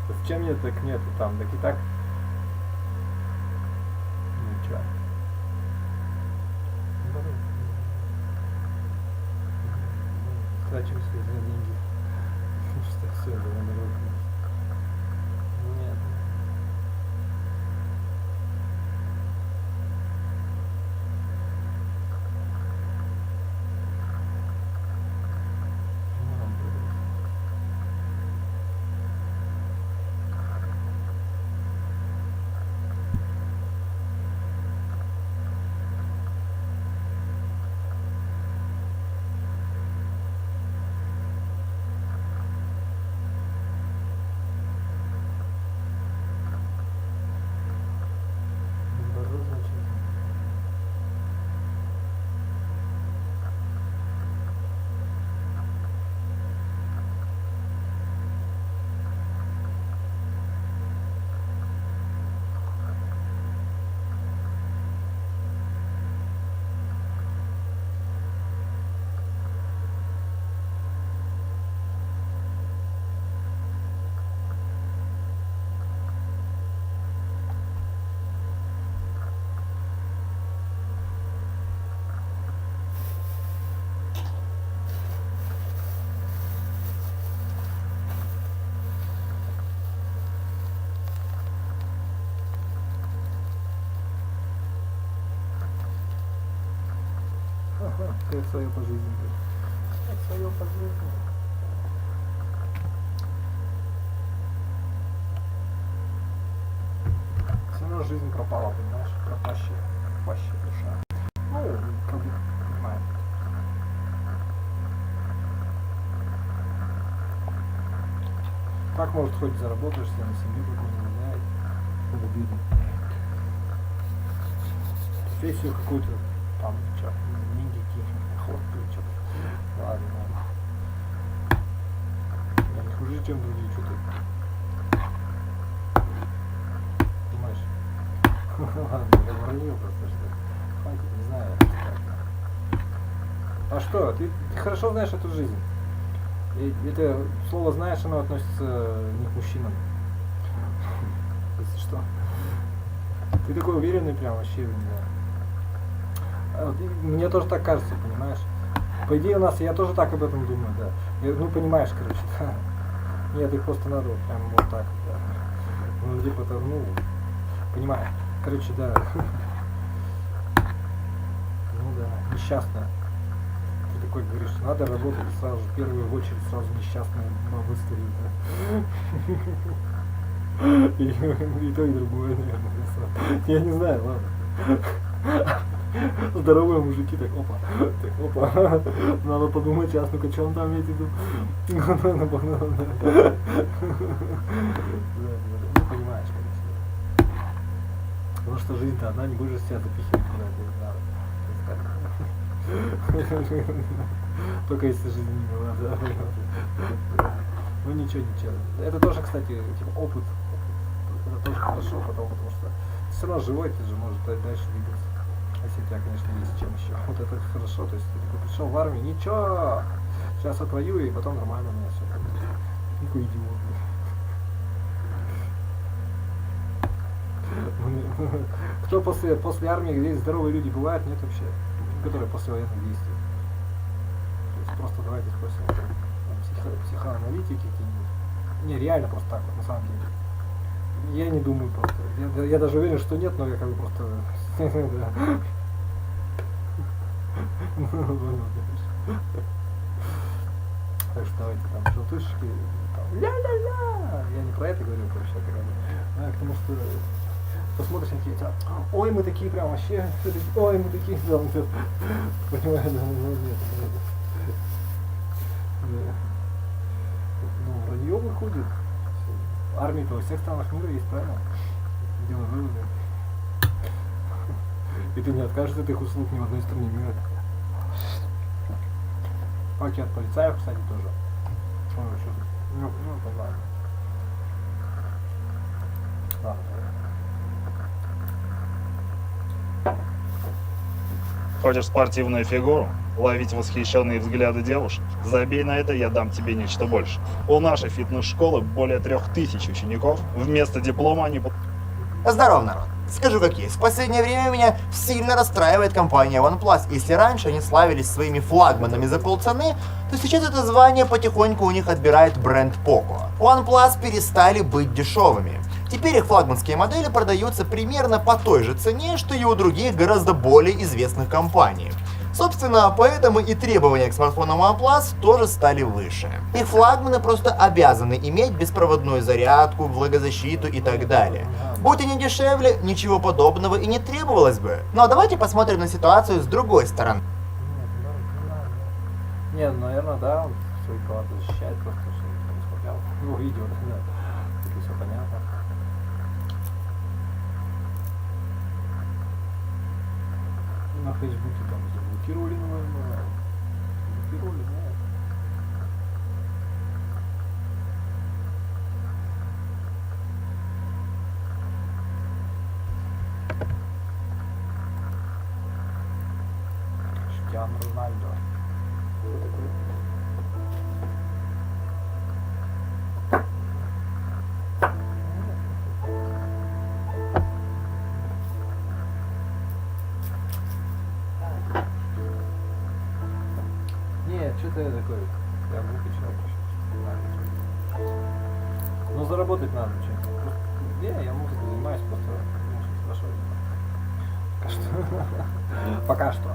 Зачем мне так нету там? Так и так. Ничего. Трачу все деньги. Что все было на руку. Нет. Как свое по жизни. Как свое по жизни. Все равно жизнь пропала, понимаешь? Пропащая душа. Ну, как бы, понимаю. Так, может, хоть заработаешь себе на семью какую-нибудь, да? Обидно. Профессию какую-то, там, что, деньги какие-то, ход, что-то. Ладно. Я не хуже, чем другие, что-то. Понимаешь? Ладно, я воронил просто, что хватит, не знаю. А что, ты хорошо знаешь эту жизнь. И это слово «знаешь», оно относится не к мужчинам. Если что. Ты такой уверенный прям вообще, не знаю. Мне тоже так кажется, понимаешь? По идее у нас, я тоже так об этом думаю, да. Ну, понимаешь, короче, да. Нет, их просто надо вот прям вот так, да. Ну, типа, ну, понимаешь. Короче, да. Ну да, несчастная. Ты такой говоришь, надо работать сразу же, в первую очередь, сразу несчастная выставить, да. И то, и другое, наверное. Я не знаю, ладно. Здоровые мужики, так опа, надо подумать сейчас, ну-ка, что он там имеет в виду? Ну, понимаешь, конечно. Потому что жизнь-то одна, не будешь себя запихивать куда-то, только если жизнь не была, да. Ну ничего. Это тоже, кстати, типа опыт. Это тоже хорошо, потому что ты все равно живой, ты же можешь дальше двигаться. Если у тебя, конечно, есть чем еще. Вот это хорошо, то есть ты такой пришел в армию, ничего, сейчас отвоюю, и потом нормально у меня все будет. Никакой идиот. Кто после армии, где здоровые люди бывают, нет вообще, которые после военных действий. То есть просто давайте спросим, психоаналитики какие-нибудь. Не, реально просто так вот, на самом деле. Я не думаю просто. Я даже уверен, что нет, но я как бы просто... Так что давайте там желтышки, ля-ля-ля. Я не про это говорю, короче, а к тому, что посмотришь на какие-то, ой, мы такие прям вообще, ой, мы такие, да, понимаешь, да, ну нет. Ну, вранье выходит. Армии-то во всех странах мира есть, правильно? Делай выводы. И ты не откажешься от их услуг ни в одной стране мира. Паки от полицаев, кстати, тоже. Ну, ладно. Хочешь спортивную фигуру? Ловить восхищенные взгляды девушек? Забей на это, я дам тебе нечто больше. У нашей фитнес-школы более 3000 учеников. Вместо диплома они... Здорово, народ. Скажу как есть, в последнее время меня сильно расстраивает компания OnePlus. Если раньше они славились своими флагманами за полцены, то сейчас это звание потихоньку у них отбирает бренд Poco. OnePlus перестали быть дешевыми. Теперь их флагманские модели продаются примерно по той же цене, что и у других гораздо более известных компаний. Собственно, поэтому и требования к смартфонам OnePlus тоже стали выше. Их флагманы просто обязаны иметь беспроводную зарядку, влагозащиту и так далее. Будь они дешевле, ничего подобного и не требовалось бы. Но давайте посмотрим на ситуацию с другой стороны. Нет, наверное, да, он свои права защищает просто, что никто не смотрел. Ну, видео, да, это все понятно. На Фейсбуке там заблокировали, наверное. Заблокировали, да. Cristiano Ronaldo. Кто такой? Нет, что-то я такой. Я выкачал. Ну заработать надо что-нибудь. Не, я музыкой занимаюсь, просто хорошо. Пока что. Пока что.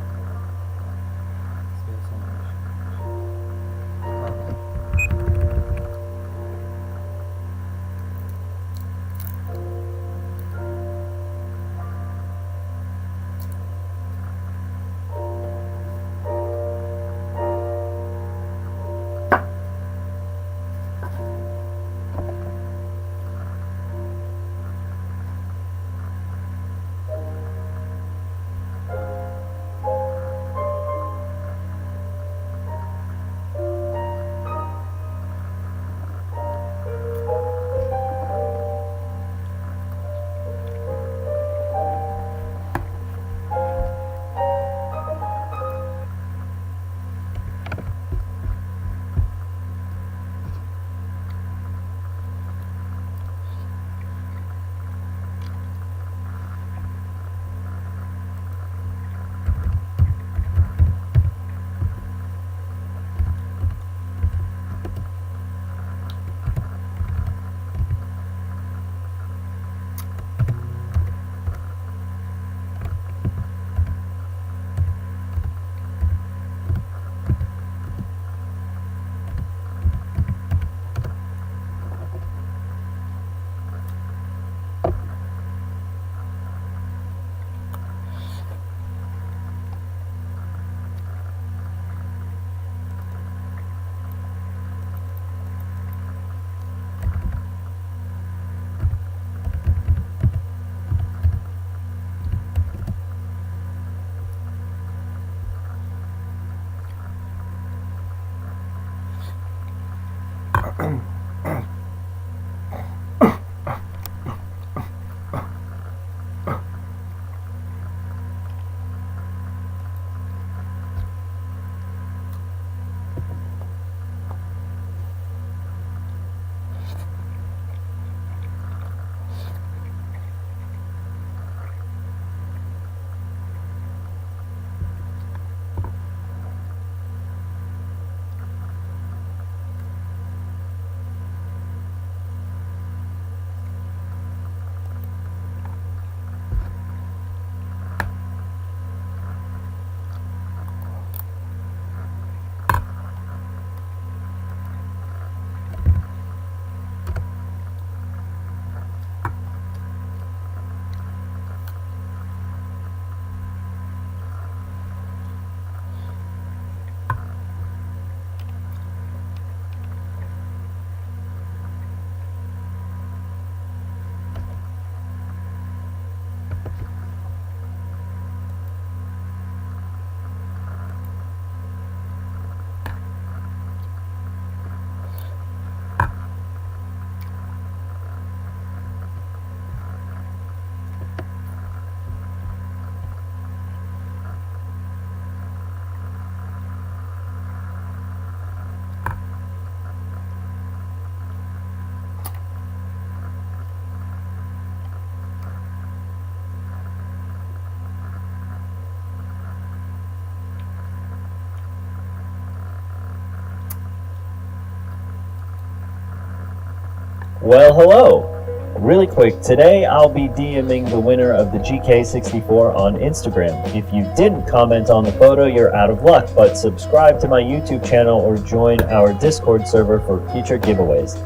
Well, hello! Really quick, today I'll be DMing the winner of the GK64 on Instagram. If you didn't comment on the photo, you're out of luck, but subscribe to my YouTube channel or join our Discord server for future giveaways.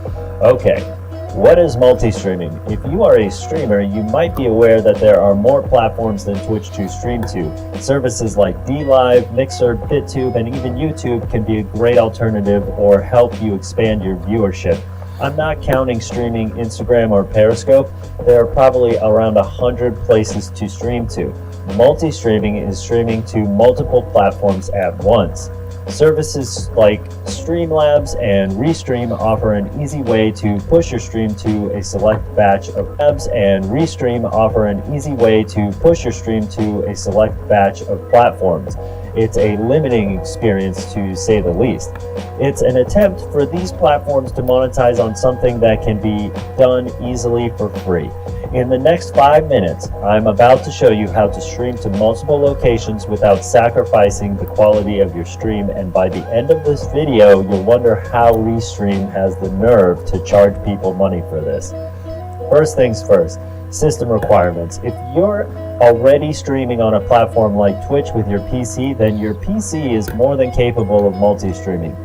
Okay, what is multi-streaming? If you are a streamer, you might be aware that there are more platforms than Twitch to stream to. Services like DLive, Mixer, BitTube, and even YouTube can be a great alternative or help you expand your viewership. I'm not counting streaming Instagram or Periscope. There are probably around 100 places to stream to. Multi-streaming is streaming to multiple platforms at once. Services like Streamlabs and Restream offer an easy way to push your stream to a select batch of platforms. It's a limiting experience, to say the least. It's an attempt for these platforms to monetize on something that can be done easily for free. In the next 5 minutes, I'm about to show you how to stream to multiple locations without sacrificing the quality of your stream, and by the end of this video, you'll wonder how Restream has the nerve to charge people money for this. First things first, system requirements. If you're already streaming on a platform like Twitch with your PC, then your PC is more than capable of multi-streaming.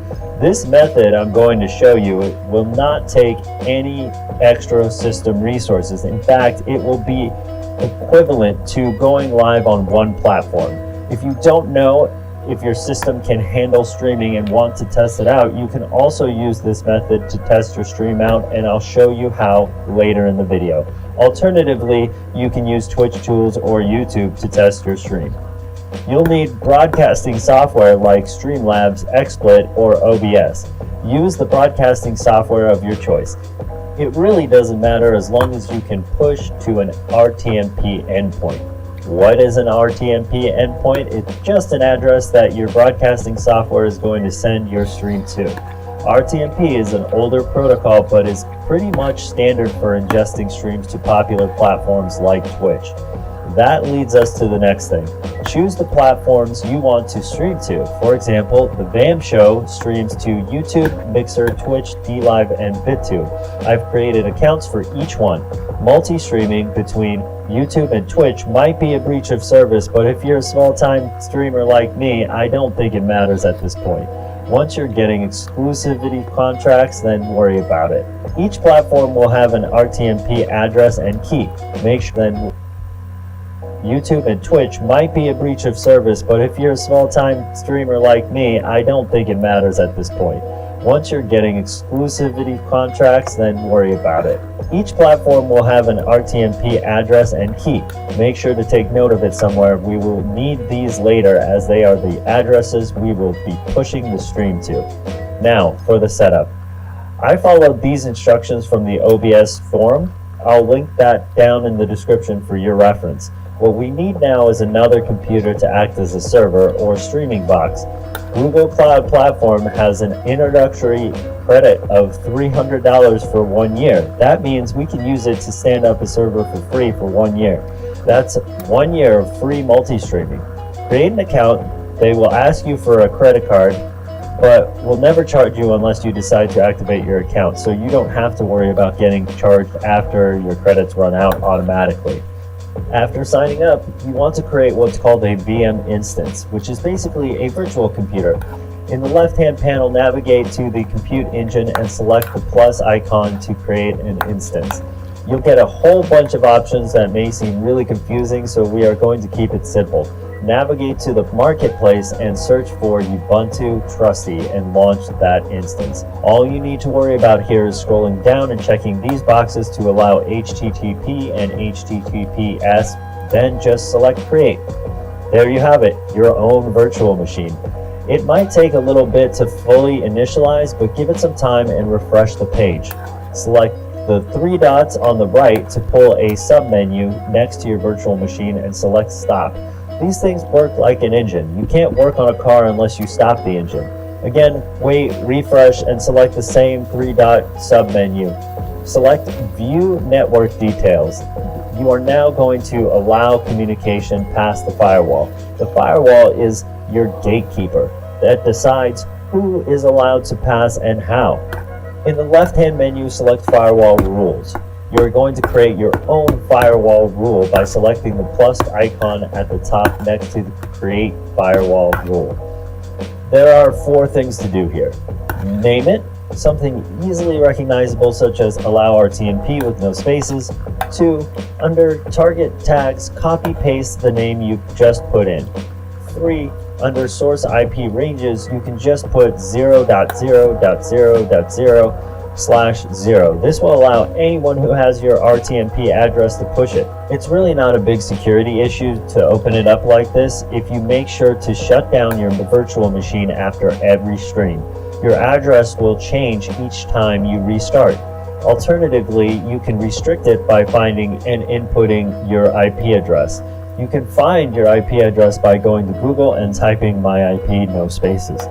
This method I'm going to show you will not take any extra system resources. In fact, it will be equivalent to going live on one platform. If you don't know if your system can handle streaming and want to test it out, you can also use this method to test your stream out, and I'll show you how later in the video. Alternatively, you can use Twitch tools or YouTube to test your stream. You'll need broadcasting software like Streamlabs, XSplit, or OBS. Use the broadcasting software of your choice. It really doesn't matter as long as you can push to an RTMP endpoint. What is an RTMP endpoint? It's just an address that your broadcasting software is going to send your stream to. RTMP is an older protocol, but is pretty much standard for ingesting streams to popular platforms like Twitch. That leads us to the next thing. Choose the platforms you want to stream to. For example, the VAM show streams to YouTube, Mixer, Twitch, DLive, and BitTube. I've created accounts for each one. Multi-streaming between YouTube and Twitch might be a breach of service, but if you're a small-time streamer like me, I don't think it matters at this point. Once you're getting exclusivity contracts, then worry about it. Each platform will have an RTMP address and key. Make sure then YouTube and Twitch might be a breach of service, but if you're a small-time streamer like me, I don't think it matters at this point. Once you're getting exclusivity contracts, then worry about it. Each platform will have an RTMP address and key. Make sure to take note of it somewhere. We will need these later, as they are the addresses we will be pushing the stream to. Now, for the setup. I followed these instructions from the OBS forum. I'll link that down in the description for your reference. What we need now is another computer to act as a server or streaming box. Google Cloud Platform has an introductory credit of $300 for 1 year. That means we can use it to stand up a server for free for 1 year. That's 1 year of free multi-streaming. Create an account. They will ask you for a credit card, but will never charge you unless you decide to activate your account, so you don't have to worry about getting charged after your credits run out automatically. After signing up, you want to create what's called a VM instance, which is basically a virtual computer. In the left-hand panel, navigate to the compute engine and select the plus icon to create an instance. You'll get a whole bunch of options that may seem really confusing, so we are going to keep it simple. Navigate to the marketplace and search for Ubuntu Trusty and launch that instance. All you need to worry about here is scrolling down and checking these boxes to allow HTTP and HTTPS, then just select Create. There you have it, your own virtual machine. It might take a little bit to fully initialize, but give it some time and refresh the page. Select the 3 dots on the right to pull a submenu next to your virtual machine and select Stop. These things work like an engine. You can't work on a car unless you stop the engine. Again, wait, refresh, and select the same 3-dot submenu. Select View Network Details. You are now going to allow communication past the firewall. The firewall is your gatekeeper that decides who is allowed to pass and how. In the left-hand menu, select Firewall Rules. You're going to create your own firewall rule by selecting the plus icon at the top next to the Create Firewall Rule. There are 4 things to do here. Name it, something easily recognizable such as allow RTMP with no spaces. 2. Under target tags, copy-paste the name you just put in. 3. Under source IP ranges, you can just put 0.0.0.0/0. This will allow anyone who has your RTMP address to push it. It's really not a big security issue to open it up like this if you make sure to shut down your virtual machine after every stream. Your address will change each time you restart. Alternatively, you can restrict it by finding and inputting your IP address. You can find your IP address by going to Google and typing my IP, no spaces.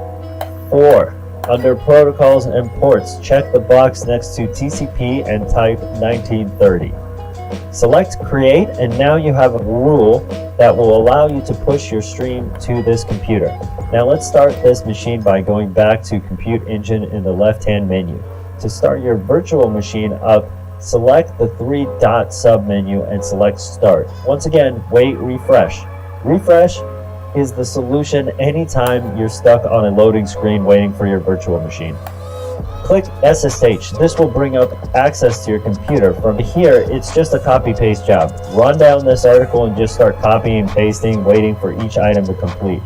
4. Under Protocols and Ports, check the box next to TCP and type 1930. Select Create, and now you have a rule that will allow you to push your stream to this computer. Now let's start this machine by going back to Compute Engine in the left-hand menu. To start your virtual machine up, select the 3-dot submenu and select Start. Once again, wait, refresh. Refresh is the solution anytime you're stuck on a loading screen waiting for your virtual machine. Click SSH. This will bring up access to your computer. From here, it's just a copy-paste job. Run down this article and just start copying and pasting, waiting for each item to complete.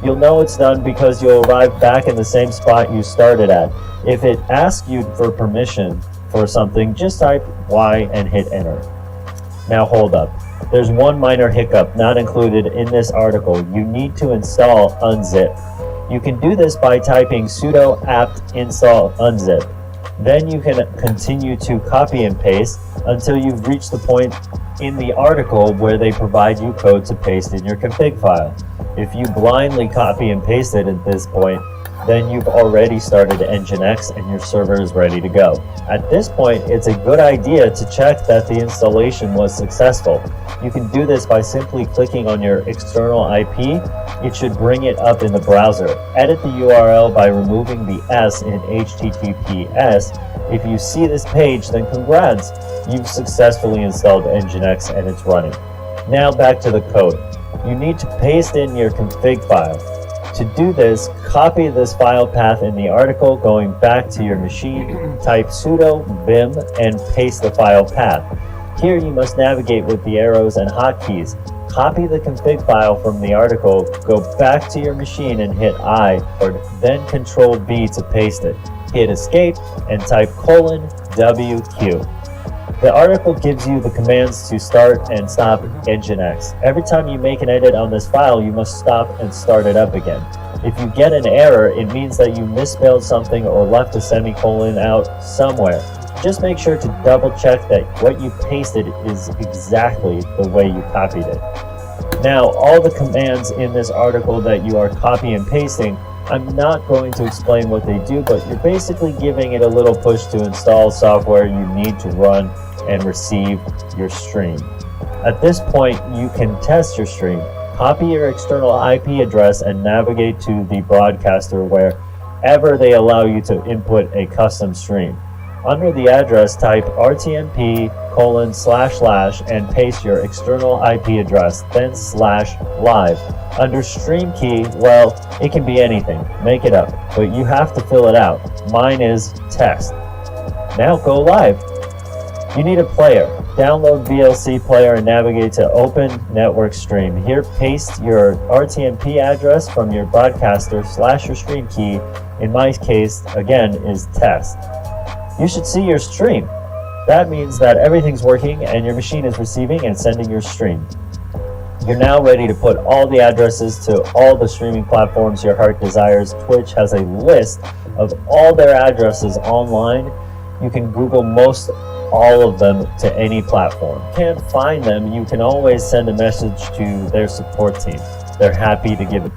You'll know it's done because you'll arrive back in the same spot you started at. If it asks you for permission for something, just type Y and hit enter. Now hold up. There's one minor hiccup not included in this article. You need to install unzip. You can do this by typing sudo apt install unzip. Then you can continue to copy and paste until you've reached the point in the article where they provide you code to paste in your config file. If you blindly copy and paste it at this point, then you've already started Nginx and your server is ready to go. At this point, it's a good idea to check that the installation was successful. You can do this by simply clicking on your external IP. It should bring it up in the browser. Edit the URL by removing the S in HTTPS. If you see this page, then congrats! You've successfully installed Nginx and it's running. Now back to the code. You need to paste in your config file. To do this, copy this file path in the article, going back to your machine, type sudo vim and paste the file path. Here you must navigate with the arrows and hotkeys. Copy the config file from the article, go back to your machine and hit I, or then Control V to paste it. Hit escape and type :WQ. The article gives you the commands to start and stop Nginx. Every time you make an edit on this file, you must stop and start it up again. If you get an error, it means that you misspelled something or left a semicolon out somewhere. Just make sure to double check that what you pasted is exactly the way you copied it. Now, all the commands in this article that you are copy and pasting, I'm not going to explain what they do, but you're basically giving it a little push to install software you need to run and receive your stream. At this point, you can test your stream. Copy your external IP address and navigate to the broadcaster wherever they allow you to input a custom stream. Under the address, type RTMP:/ and paste your external IP address, then /live. Under stream key, well, it can be anything. Make it up, but you have to fill it out. Mine is test. Now go live. You need a player. Download VLC player and navigate to open network stream. Here, paste your RTMP address from your broadcaster / your stream key. In my case, again, is test. You should see your stream. That means that everything's working and your machine is receiving and sending your stream. You're now ready to put all the addresses to all the streaming platforms your heart desires. Twitch has a list of all their addresses online. You can Google most all of them to any platform. If you can't find them, you can always send a message to their support team. They're happy to give it.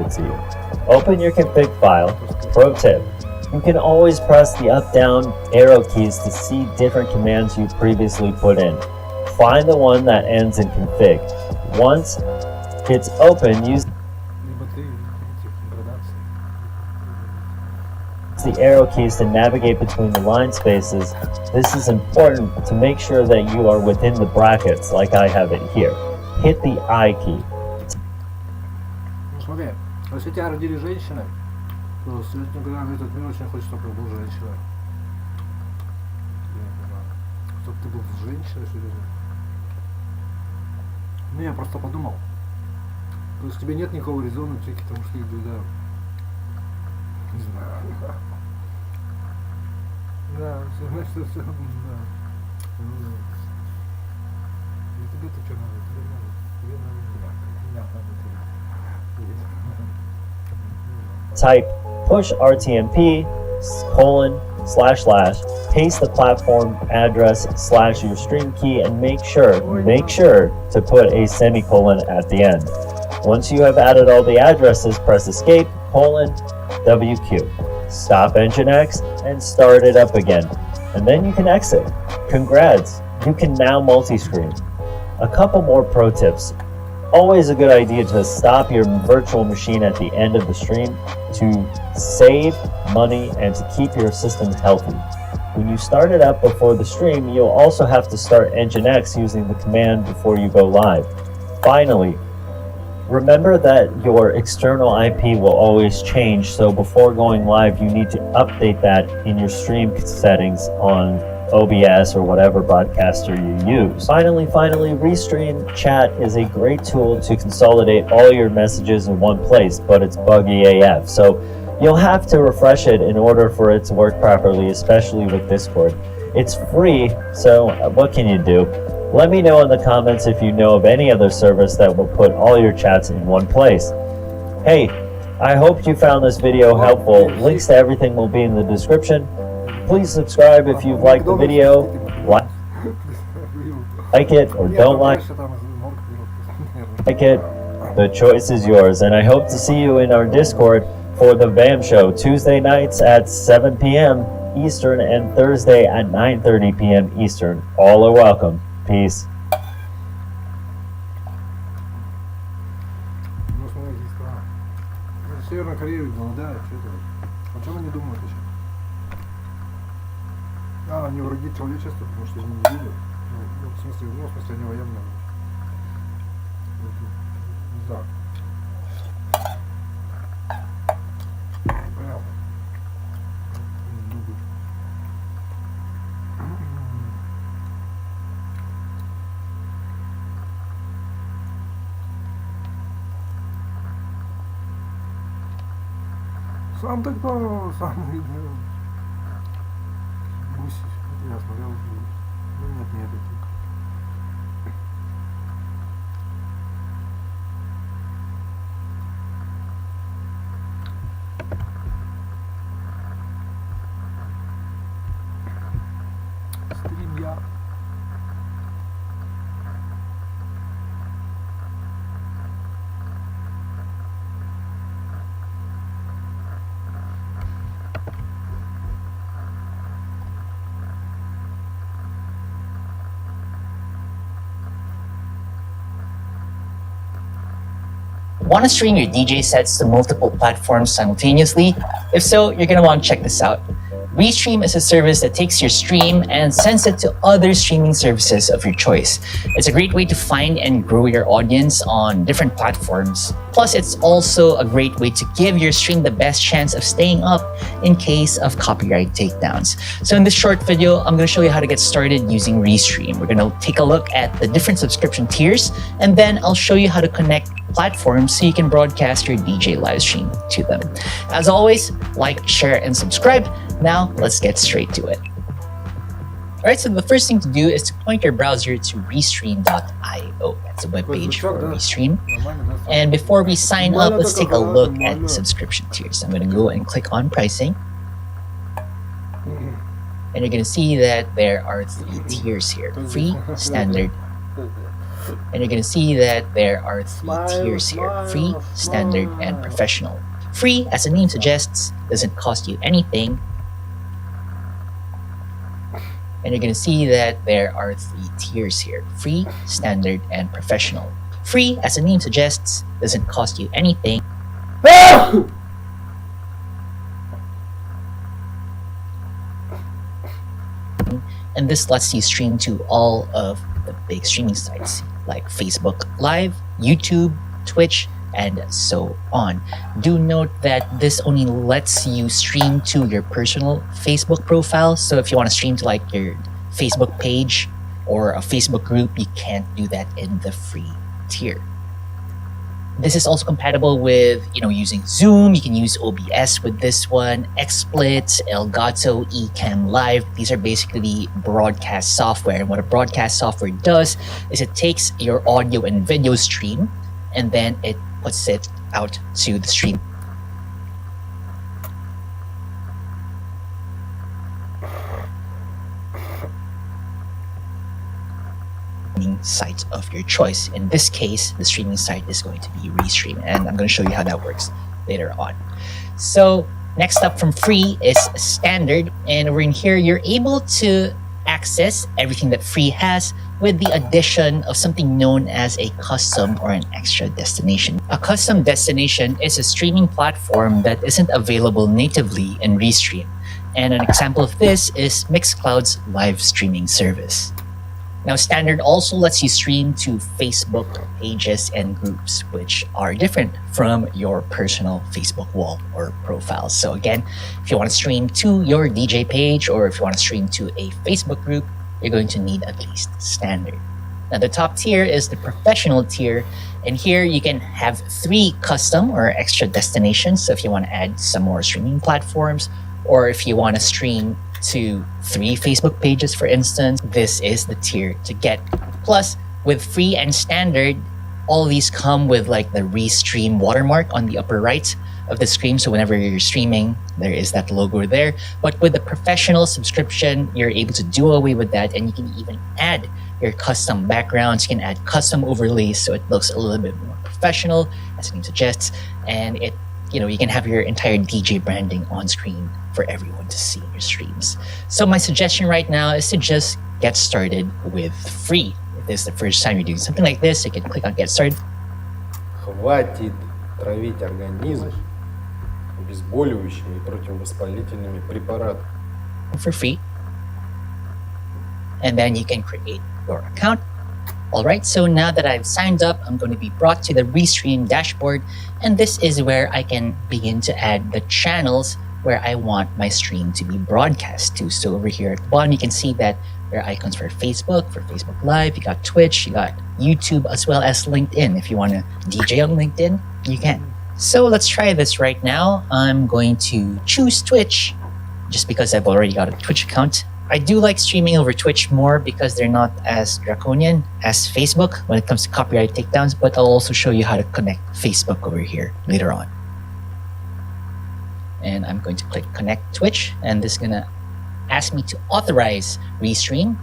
To you. Open your config file. Pro tip: You can always press the up-down arrow keys to see different commands you previously put in. Find the one that ends in config. Once it's open, use Либо ты этих градаций. the arrow keys to navigate between the line spaces. This is important to make sure that you are within the brackets, like I have it here. Hit the I key. Ну смотри, если тебя родили женщины, то следовательно, когда этот мир очень хочет, чтобы был женщиной. Я не понимаю. Чтобы ты был женщиной, серьезно. Ну я просто подумал. То есть тебе нет никакого резона, потому что их да. Не знаю. Да, все, значит, все, да. И тебе-то что надо? Тебе надо. Тебе надо меня. Меня надо. Type push RTMP : / paste the platform address / your stream key and make sure to put a semicolon at the end. Once you have added all the addresses, press escape : WQ. Stop Nginx and start it up again. And then you can exit. Congrats, you can now multi-screen. A couple more pro tips. Always a good idea to stop your virtual machine at the end of the stream to save money and to keep your system healthy. When you start it up before the stream, you'll also have to start Nginx using the command before you go live. Finally, remember that your external IP will always change, so before going live, you need to update that in your stream settings on OBS or whatever broadcaster you use. Finally, Restream Chat is a great tool to consolidate all your messages in one place, but it's buggy AF. So you'll have to refresh it in order for it to work properly, especially with Discord. It's free, so what can you do? Let me know in the comments if you know of any other service that will put all your chats in one place. Hey, I hope you found this video helpful. Links to everything will be in the description. Please subscribe if you've liked the video. Like it or don't like it. The choice is yours, and I hope to see you in our Discord for the VAM show Tuesday nights at 7 p.m. Eastern and Thursday at 9:30 p.m. Eastern. All are welcome. Peace. Ну, смотри, здесь страна. Северная Корея голодает, что это? О чем они думают еще? Они враги человечества, потому что они не видят. Ну, в смысле, они военные. Не знаю. Понятно. Сам ты кто? Сам гусь. Я смотрел. Ну нет, не это. Стрим я. Want to stream your DJ sets to multiple platforms simultaneously? If so, you're going to want to check this out. Restream is a service that takes your stream and sends it to other streaming services of your choice. It's a great way to find and grow your audience on different platforms. Plus, it's also a great way to give your stream the best chance of staying up in case of copyright takedowns. So in this short video, I'm going to show you how to get started using Restream. We're going to take a look at the different subscription tiers, and then I'll show you how to connect platforms so you can broadcast your DJ live stream to them. As always, like, share, and subscribe. Now, let's get straight to it. Alright, so the first thing to do is to point your browser to restream.io. That's a webpage for Restream. And before we sign up, let's take a look at the subscription tiers. I'm going to go and click on pricing. And you're going to see that there are 3 tiers here: free, standard, and you're going to see that there are 3 tiers here: free, standard, and professional. Free, as the name suggests, doesn't cost you anything. And you're going to see that there are 3 tiers here: free, standard, and professional. Free, as the name suggests, doesn't cost you anything. And this lets you stream to all of the big streaming sites like Facebook Live, YouTube, Twitch, and so on. Do note that this only lets you stream to your personal Facebook profile. So if you want to stream to like your Facebook page or a Facebook group, you can't do that in the free tier. This is also compatible with, using Zoom. You can use OBS with this one, XSplit, Elgato, Ecamm Live. These are basically broadcast software. And what a broadcast software does is it takes your audio and video stream and then it puts it out to the stream site of your choice. In this case, the streaming site is going to be Restream, and I'm going to show you how that works later on. So next up from free is standard, and over in here you're able to access everything that free has with the addition of something known as a custom or an extra destination. A custom destination is a streaming platform that isn't available natively in Restream, and an example of this is Mixcloud's live streaming service. Now, standard also lets you stream to Facebook pages and groups, which are different from your personal Facebook wall or profile. So again, if you want to stream to your DJ page or if you want to stream to a Facebook group, you're going to need at least standard. Now, the top tier is the professional tier, and here you can have 3 custom or extra destinations. So if you want to add some more streaming platforms, or if you want to stream to 3 Facebook pages, for instance, this is the tier to get. Plus, with free and standard, all these come with like the Restream watermark on the upper right of the screen. So whenever you're streaming, there is that logo there. But with the professional subscription, you're able to do away with that, and you can even add your custom backgrounds. You can add custom overlays so it looks a little bit more professional, as the name suggests, and you can have your entire DJ branding on screen for everyone to see in your streams. So my suggestion right now is to just get started with free. If this is the first time you're doing something like this, you can click on get started. Хватит травить организм обезболивающими и противовоспалительными препаратами. For free. And then you can create your account. Alright, so now that I've signed up, I'm going to be brought to the Restream dashboard, and this is where I can begin to add the channels where I want my stream to be broadcast to. So over here at the bottom, you can see that there are icons for Facebook Live, you got Twitch, you got YouTube, as well as LinkedIn. If you want to DJ on LinkedIn, you can. So let's try this right now. I'm going to choose Twitch, just because I've already got a Twitch account. I do like streaming over Twitch more because they're not as draconian as Facebook when it comes to copyright takedowns, but I'll also show you how to connect Facebook over here later on. And I'm going to click connect Twitch, and this is gonna ask me to authorize Restream.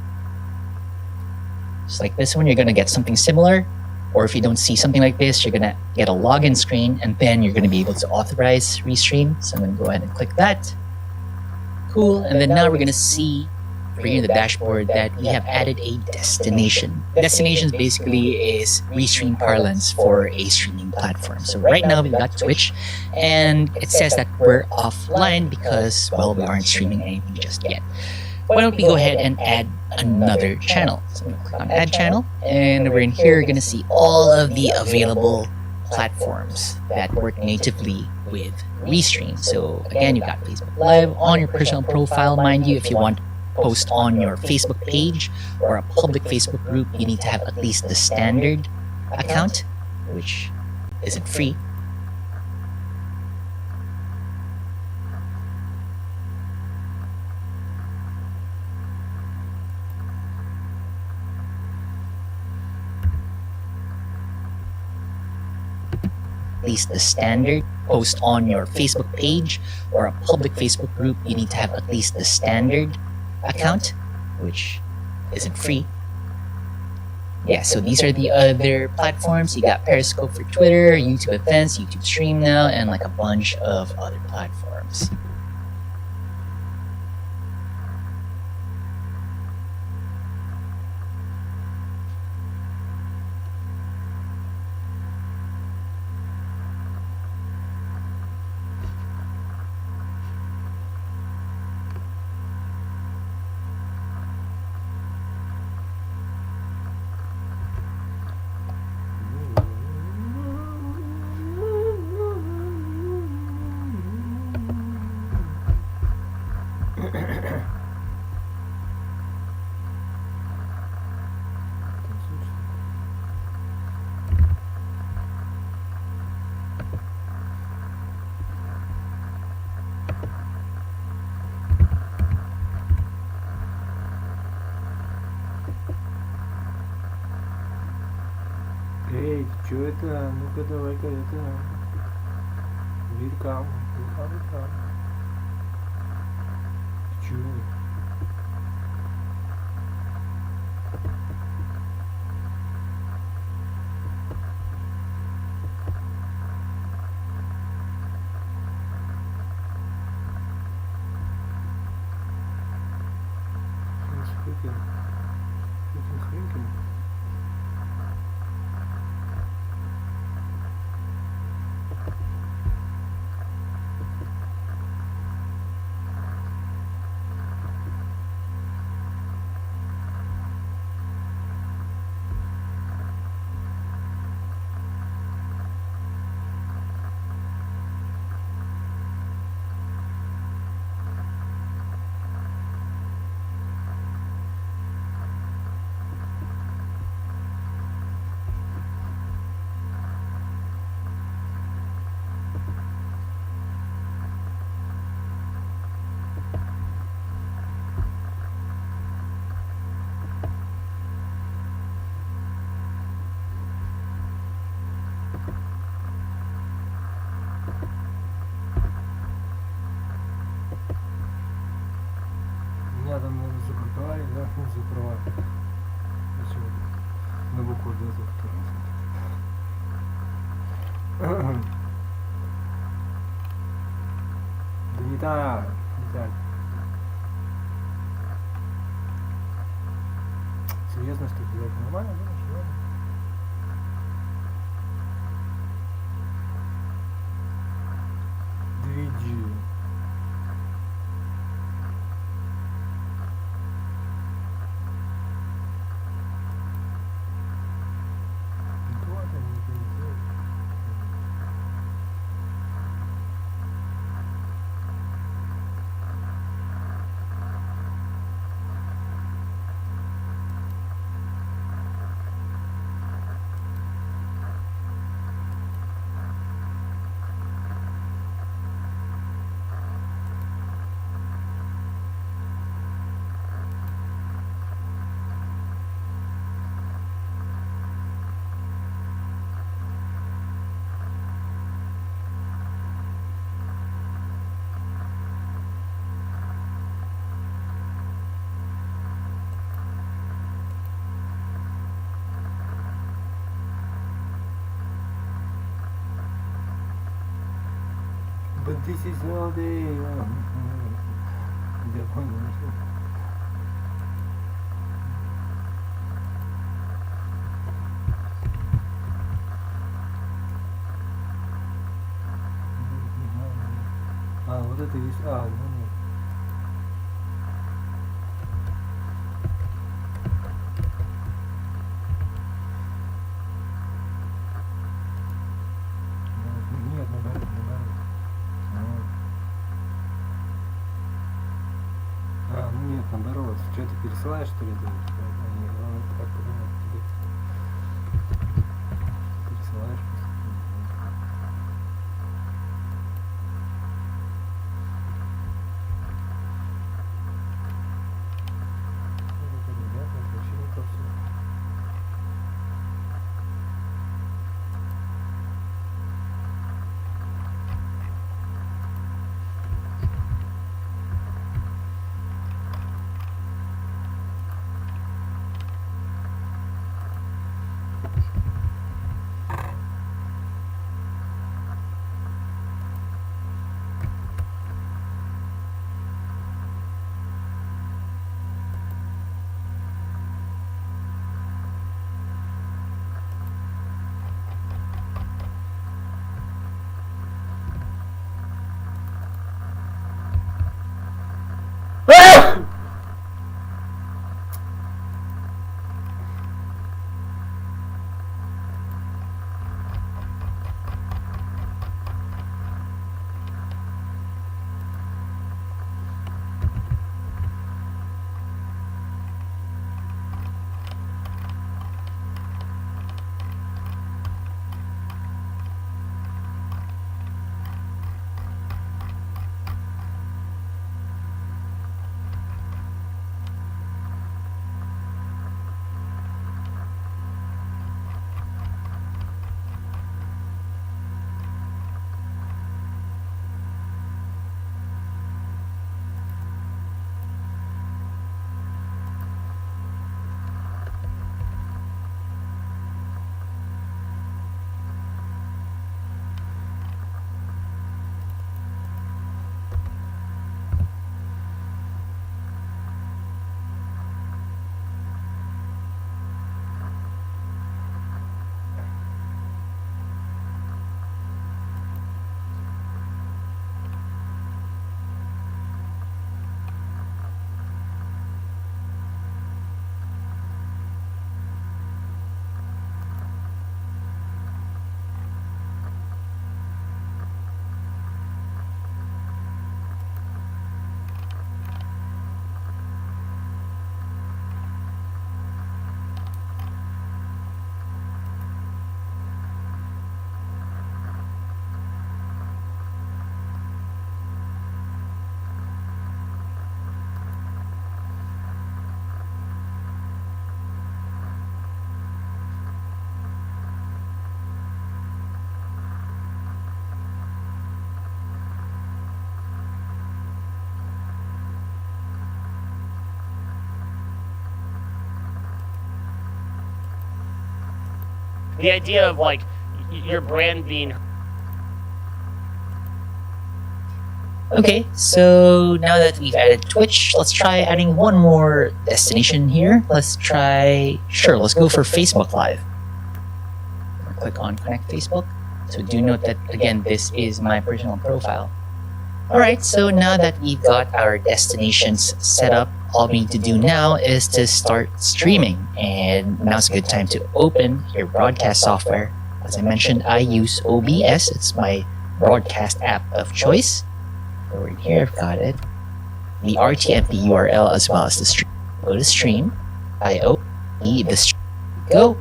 Just like this one, you're gonna get something similar, or if you don't see something like this, you're gonna get a login screen, and then you're gonna be able to authorize Restream. So I'm gonna go ahead and click that. Cool, and then now we're gonna see over here in the dashboard that we have added a destination. Destinations basically is Restream parlance for a streaming platform. So right now we've got Twitch, and it says that we're offline because, well, we aren't streaming anything just yet. Why don't we go ahead and add another channel? So I'm gonna click on add channel, and over in here you're gonna see all of the available platforms that work natively with Restream. So again, you've got Facebook Live on your personal profile, mind you. If you want to post on your Facebook page or a public Facebook group, you need to have at least the standard account, which isn't free. At least the standard post on your Facebook page or a public Facebook group, you need to have at least the standard account, which isn't free. Yeah, so these are the other platforms. You got Periscope for Twitter, YouTube events, YouTube Stream now, and like a bunch of other platforms. Эй, чё это? Ну-ка давай-ка это... Вилкам. Чё? Хрюкин. Меня там, наверное, закрутовали, да? Ну, закрывали. Зачем это? На букву D закрутовали. Да не так, не так. Серьезно, что делать нормально, думаешь, да? 2G. But this is all day. Я понял, что... А, вот это есть... А, ну нет. Нет, наоборот. А, ну нет, наоборот. Что ты пересылаешь, что ли? Так, пересылаешь просто. the idea of like your brand being. Okay, so now that we've added Twitch, let's try adding one more destination here. Let's go for Facebook Live. Click on Connect Facebook. So do note that, again, this is my personal profile. Alright, so now that we've got our destinations set up, all we need to do now is to start streaming. And now's a good time to open your broadcast software. As I mentioned, I use OBS. It's my broadcast app of choice. Over here, I've got it. The RTMP URL as well as the stream. Go to stream. the stream. Go.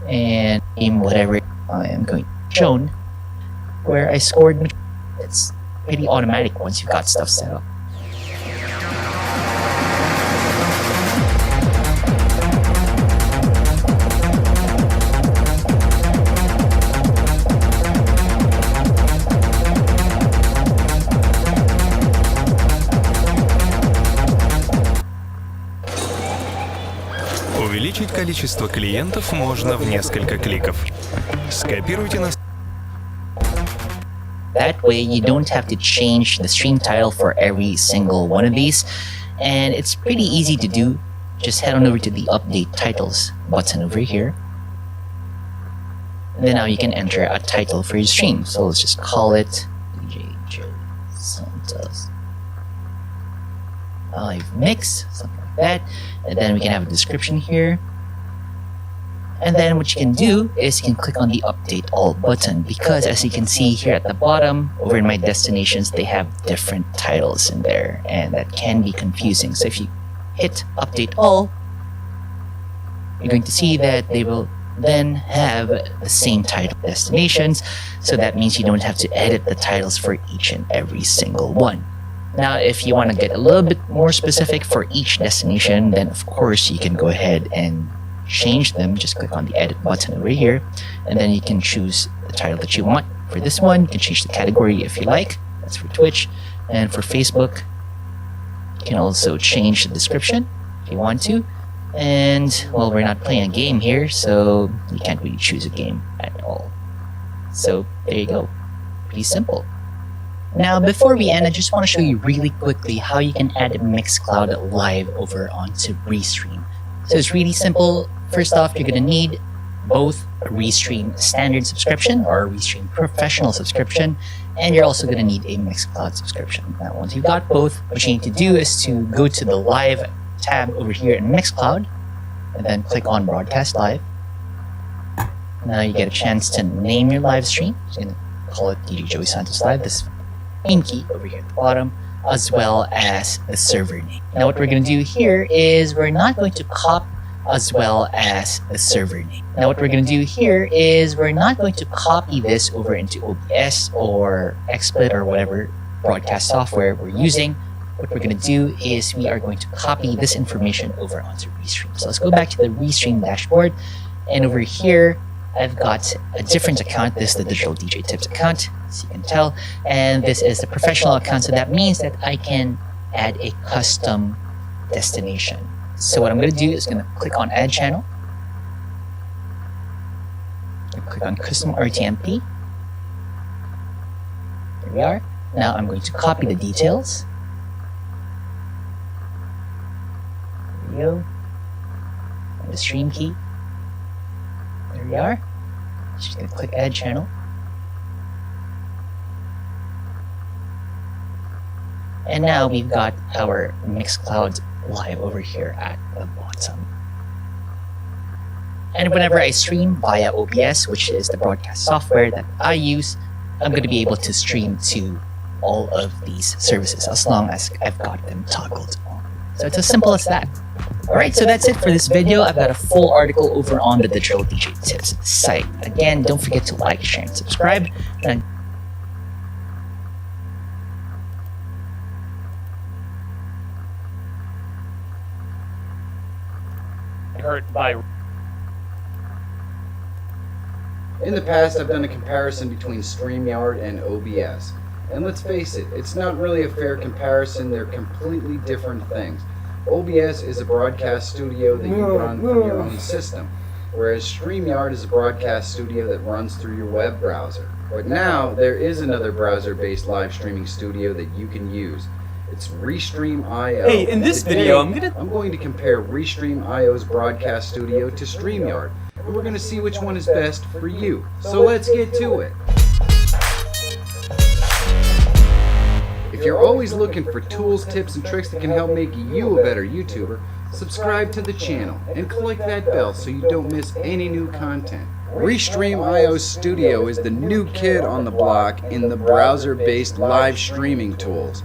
And name whatever I am going to shown. Where I scored. It's pretty automatic once you've got stuff set up. Увеличить количество клиентов можно в несколько кликов. Скопируйте на... That way you don't have to change the stream title for every single one of these, and it's pretty easy to do. Just head on over to the update titles button over here, and then now you can enter a title for your stream. So let's just call it DJ Joe Santos Live Mix, something like that, and then we can have a description here. And then what you can do is you can click on the Update All button, because as you can see here at the bottom, over in my destinations, they have different titles in there, and that can be confusing. So if you hit Update All, you're going to see that they will then have the same title destinations. So that means you don't have to edit the titles for each and every single one. Now, if you want to get a little bit more specific for each destination, then of course you can go ahead and change them. Just click on the edit button over here, and then you can choose the title that you want. For this one, you can change the category if you like. That's for Twitch. And for Facebook, you can also change the description if you want to. And, well, we're not playing a game here, so you can't really choose a game at all. So, there you go. Pretty simple. Now, before we end, I just want to show you really quickly how you can add Mixcloud Live over onto Restream. So it's really simple. First off, you're going to need both a Restream standard subscription or a Restream professional subscription, and you're also going to need a Mixcloud subscription. Now, once you've got both, what you need to do is to go to the Live tab over here in Mixcloud, and then click on Broadcast Live. Now you get a chance to name your live stream. So you're going to call it DJ Joey Santos Live, this name key over here at the bottom, as well as the server name. Now what we're going to do here is we're not going to copy as well as the server name. Now what we're going to do here is we're not going to copy this over into OBS or XSplit or whatever broadcast software we're using. What we're going to do is we are going to copy this information over onto Restream. So let's go back to the Restream dashboard, and over here I've got a different account. This is the Digital DJ Tips account, as you can tell, and this is the professional account, so that means that I can add a custom destination. So what I'm going to do is going to click on Add Channel, click on Custom RTMP. There we are. Now I'm going to copy the details. There we go. And the stream key. There we are. Just going to click Add Channel. And now we've got our Mixcloud Live over here at the bottom. And whenever I stream via OBS, which is the broadcast software that I use, I'm going to be able to stream to all of these services as long as I've got them toggled on. So it's as simple as that. Alright, so that's it for this video. I've got a full article over on the Digital DJ Tips site. Again, don't forget to like, share, and subscribe. And hurt by. In the past, I've done a comparison between StreamYard and OBS. And let's face it, it's not really a fair comparison. They're completely different things. OBS is a broadcast studio that you run from your own system. whereas StreamYard is a broadcast studio that runs through your web browser. But now there is another browser-based live streaming studio that you can use. It's Restream.io. Hey, in this Today, video, I'm going to compare Restream.io's broadcast studio to StreamYard, and we're going to see which one is best for you. So let's get to it. If you're always looking for tools, tips, and tricks that can help make you a better YouTuber, subscribe to the channel and click that bell so you don't miss any new content. Restream.io's studio is the new kid on the block in the browser-based live streaming tools.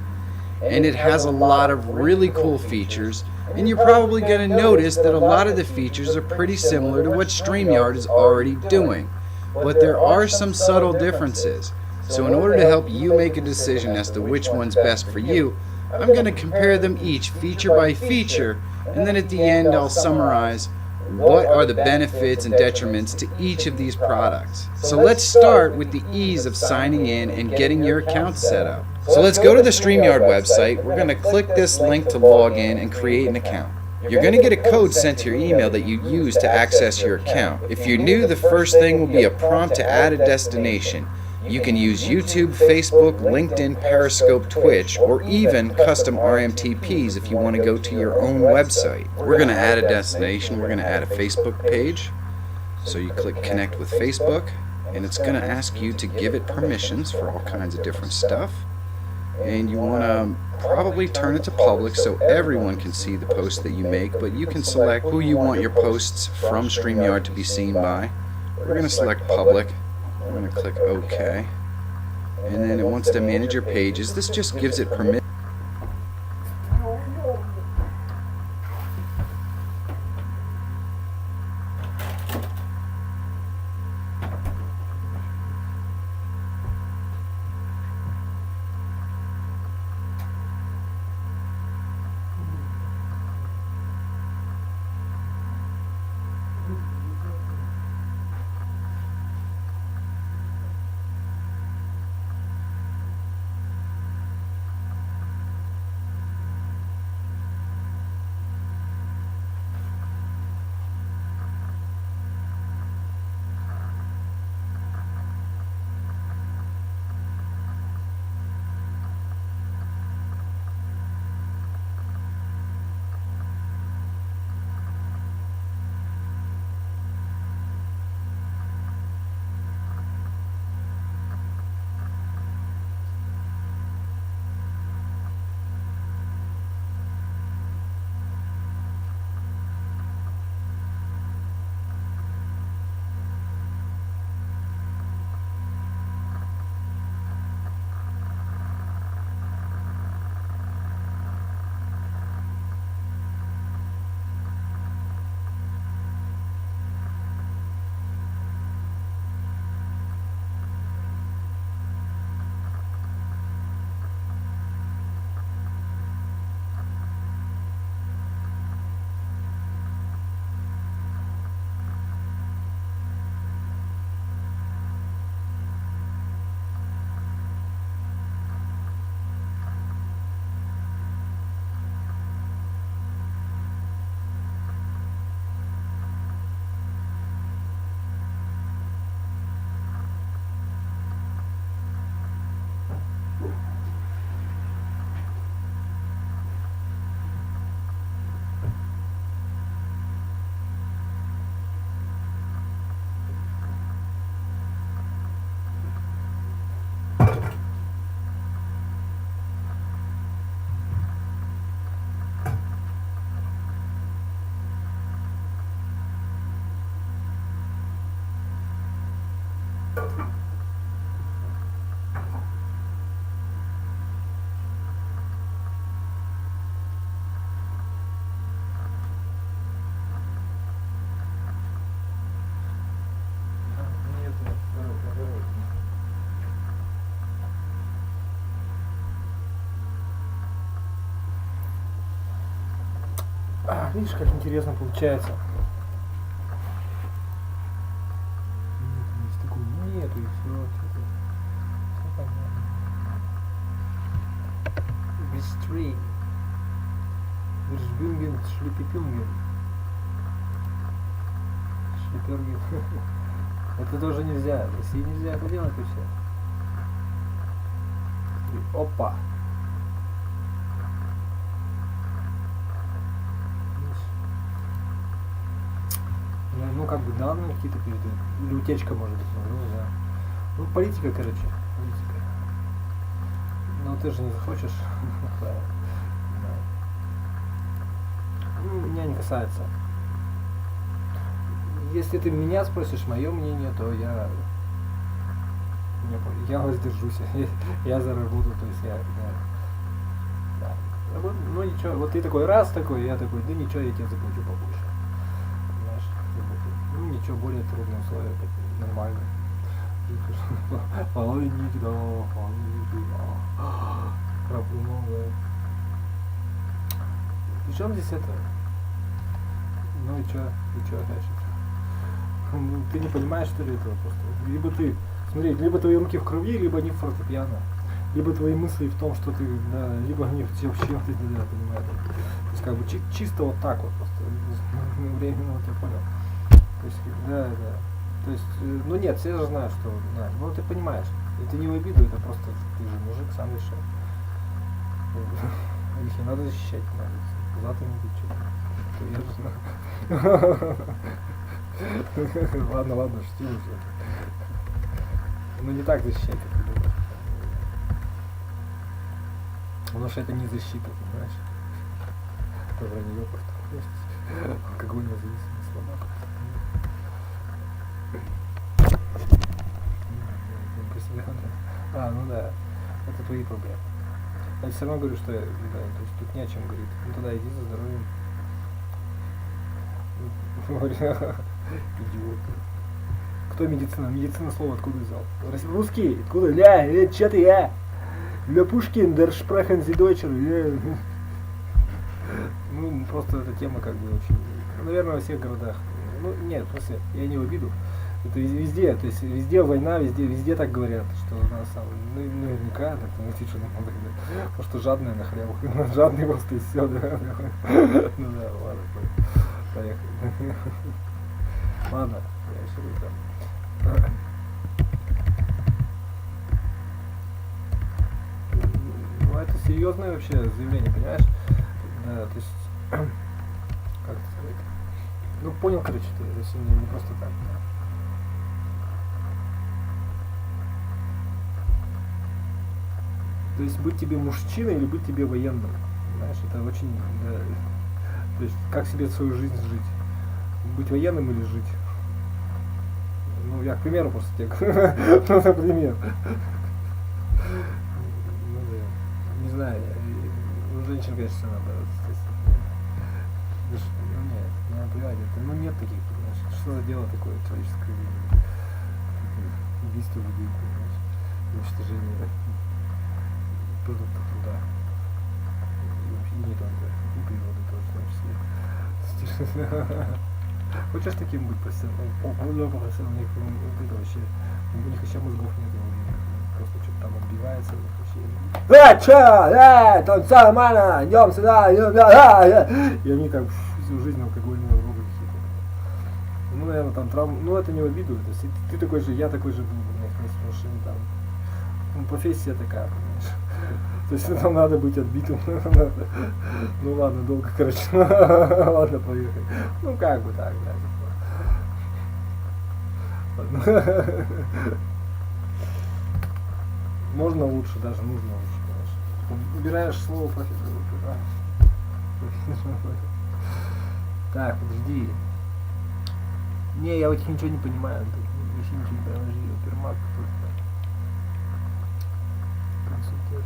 And it has a lot of really cool features, and you're probably going to notice that a lot of the features are pretty similar to what StreamYard is already doing. But there are some subtle differences. So in order to help you make a decision as to which one's best for you, I'm going to compare them each feature by feature, and then at the end I'll summarize what are the benefits and detriments to each of these products. So let's start with the ease of signing in and getting your account set up. So let's go to the StreamYard website. We're going to click this link to log in and create an account. You're going to get a code sent to your email that you use to access your account. If you're new, the first thing will be a prompt to add a destination. You can use YouTube, Facebook, LinkedIn, Periscope, Twitch, or even custom RMTPs if you want to go to your own website. We're going to add a destination. We're going to add a Facebook page. So you click connect with Facebook, and it's going to ask you to give it permissions for all kinds of different stuff. And you want to probably turn it to public so everyone can see the posts that you make, but you can select who you want your posts from StreamYard to be seen by. We're going to select public. We're going to click OK. And then it wants to manage your pages. This just gives it permission. Видишь, как интересно получается. Есть такой нету и все. Все понятно. Быстрее. Шлипипюнген. отпергивает. Это тоже нельзя. В России нельзя это делать и все. Опа. Ну, как бы данные какие-то передают. Или утечка может быть, ну, да. Ну, политика, короче. Политика. Ну, ты же не захочешь. Ну, меня не касается. Если ты меня спросишь мое мнение, то я воздержусь. Я заработаю, то есть да. Ну ничего, вот ты такой раз такой, я такой, да ничего, я тебе заплачу побольше. Понимаешь? Ну ничего, более трудные условия, нормально. Половинник, да, пропунул, да. Причем здесь это? Ну и чё опять же? Ну, ты не понимаешь, что ли, этого просто? Либо ты, смотри, либо твои руки в крови, либо они в фортепиано. Либо твои мысли в том, что ты, да, либо они в чем ты, да, понимаешь. То есть как бы чисто вот так вот просто. Временно вот я понял. То есть, да. То есть, ну нет, все же знают, что, да, ну ты понимаешь. Это не в обиду, это просто ты же мужик, сам решай. Их не надо защищать, надо. Зато не быть что-то. Я же знаю. Ладно, шутил уже. Ну не так защищать, как ты думаешь. Потому что это не защита, понимаешь? Это вранье просто. Алкогольная зависимость, слабак. Ну да. Это твои проблемы. Я все равно говорю, что да, то есть тут не о чем говорить. Ну тогда иди за здоровьем. Идиот. Кто медицина? Медицина слово откуда взял? Русский. Откуда? Че ты, Ля Пушкин, der Sprachen Sie Deutscher. Ну, просто эта тема как бы очень... Наверное, во всех городах. Ну, нет, в смысле, я не в обиду. Это везде, то есть везде война, везде так говорят, что у нас ну, наверняка, так, ну, что надо говорить. Потому что жадные на хлеб. Жадный просто и все, да. Ну да, ладно, поехали. Ладно, я еще буду там. Ну это серьезное вообще заявление, понимаешь? Да, то есть, как это сказать? Ну понял, короче, ты, то есть не просто так, да. То есть быть тебе мужчиной или быть тебе военным, понимаешь? Это очень, да, то есть как себе свою жизнь жить? Быть военным или жить? Ну, я к примеру просто тебе говорю. Ну, например. Ну, да. Не знаю, у женщин, конечно, надо. Ну, нет, надо понимать, ну, нет таких, понимаешь. Что за дело такое человеческое? Убийство людей, понимаешь? Уничтожение продуктов труда. И не только, и природы тоже, в том числе. Хочешь таким быть профессионалом? Профессионалом, у них это вообще, у них еще мозгов нет, просто что-то там отбивается. Там все нормально, идем сюда, идем сюда. И они как всю жизнь алкогольные вроды какие-то. Ну, наверное, там травма, ну это не в обиду, то есть ты такой же, я такой же был, потому что там, ну, профессия такая, понимаешь. То есть там надо быть отбитым. Ну ладно, долго, короче. Ладно, поехали. Ну как бы так, да. Можно лучше, даже нужно лучше, конечно. Убираешь слово профессор. Так, подожди. Не, я в этих ничего не понимаю. Вообще ничего не понимаю. Пермак какой-то. Консультер.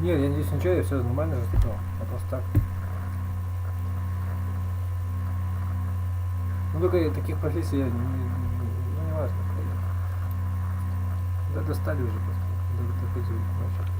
Нет, я здесь ничего, я все нормально заступил. Я просто так. Ну только таких профессий я не важно. Да, достали уже просто. Доходили, короче.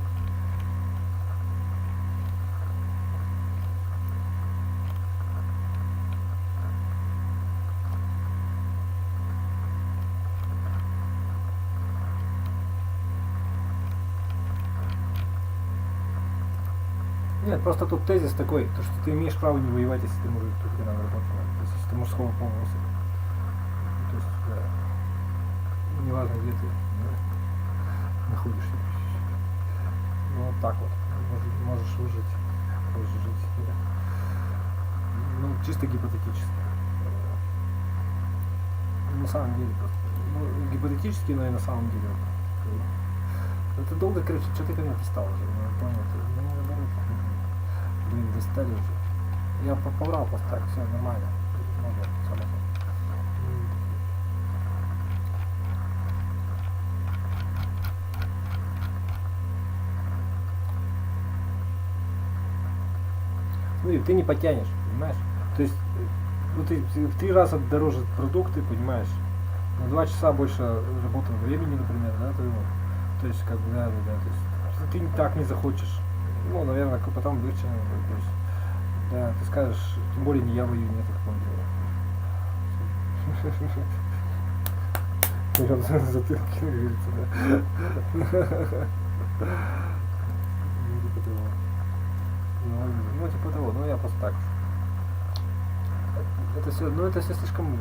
Нет, просто тут тезис такой, то, что ты имеешь право не воевать, если ты мужик, тут тебе надо работать. То есть, если ты мужского пола особи. То есть, да, неважно, где ты находишься. Ну, вот так вот. Можешь выжить. Можешь жить. Да. Ну, чисто гипотетически. На самом деле просто. Ну, гипотетически, но и на самом деле. Это долго, короче, что ты ко мне пристал уже? Ну, понял, ты. Блин, достали уже. Я поврал просто так, все нормально. Можно, само собой. Смотри, ты не потянешь, понимаешь? То есть, ну ты в 3 раза дороже продукты, понимаешь? На 2 часа больше работного времени, например, да, твоего. То есть, как бы, да, то есть, ты так не захочешь. Ну, наверное, потом легче, то есть, да, ты скажешь, тем более не я воюю, нет такого дела. Берем затылки, как говорится, да. Ну, типа того, ну я просто так. Это все, ну это все слишком...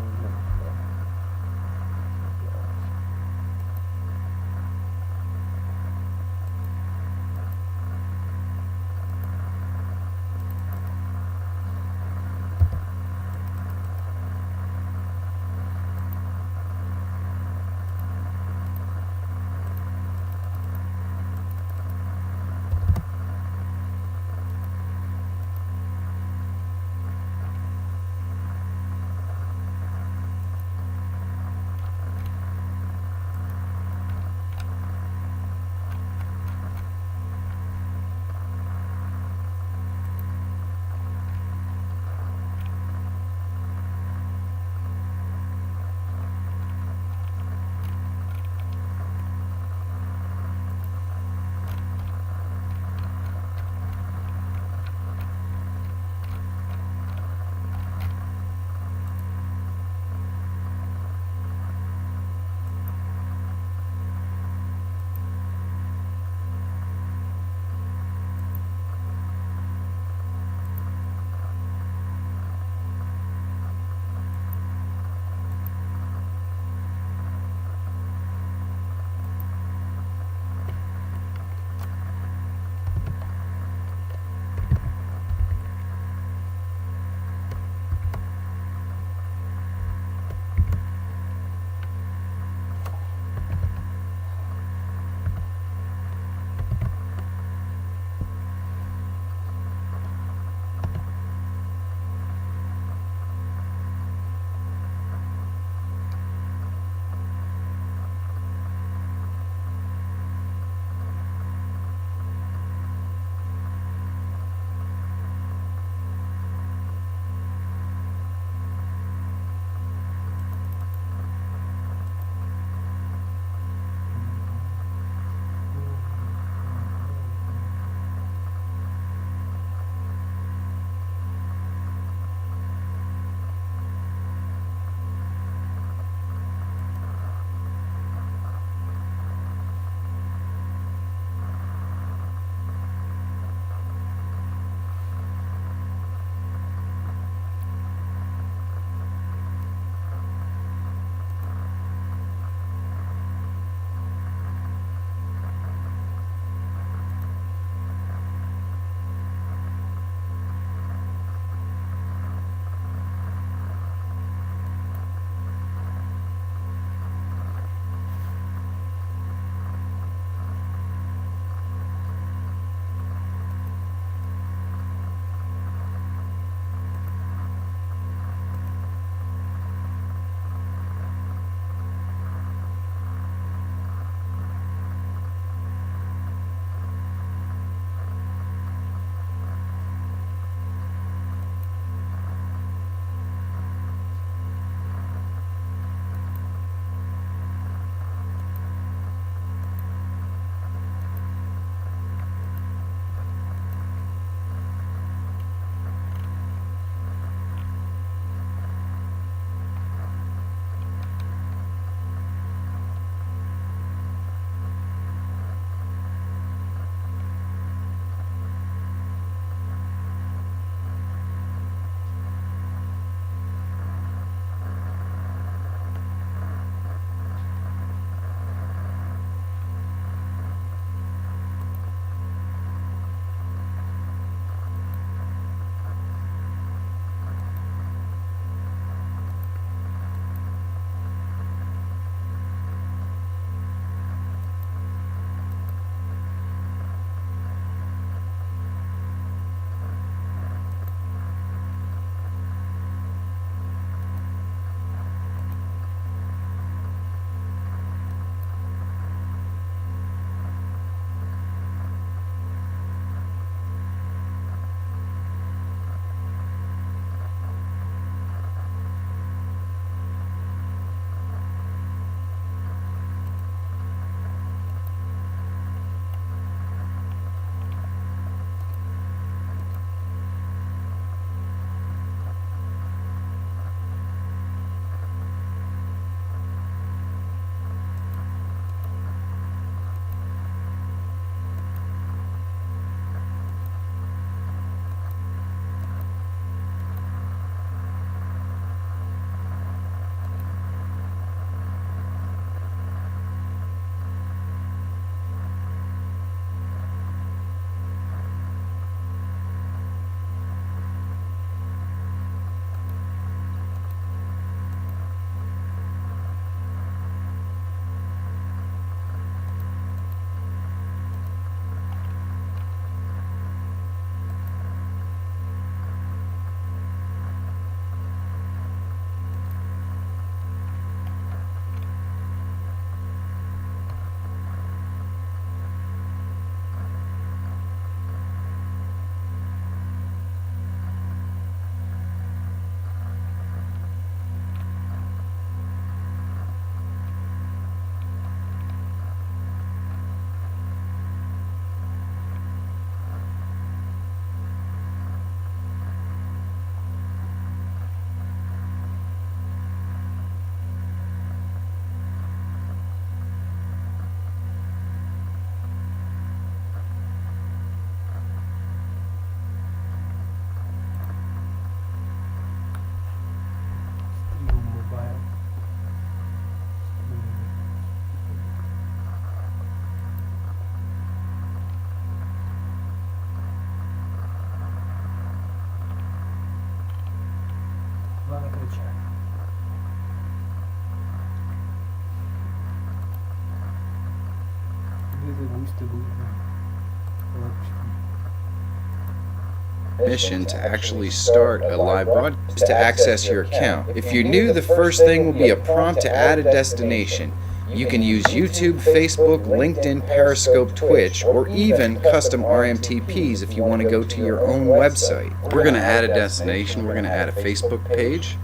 Permission to actually start a live broadcast to access your account. If you're new, the first thing will be a prompt to add a destination. You can use YouTube, Facebook, LinkedIn, Periscope, Twitch, or even custom RMTPs if you want to go to your own website. We're going to add a destination. We're going to add a Facebook page.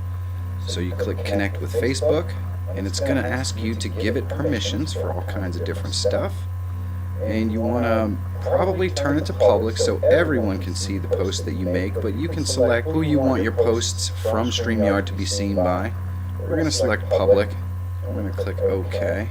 So you click connect with Facebook, and it's going to ask you to give it permissions for all kinds of different stuff. And you want to probably turn it to public so everyone can see the post that you make, but you can select who you want your posts from StreamYard to be seen by. We're going to select public. I'm going to click OK.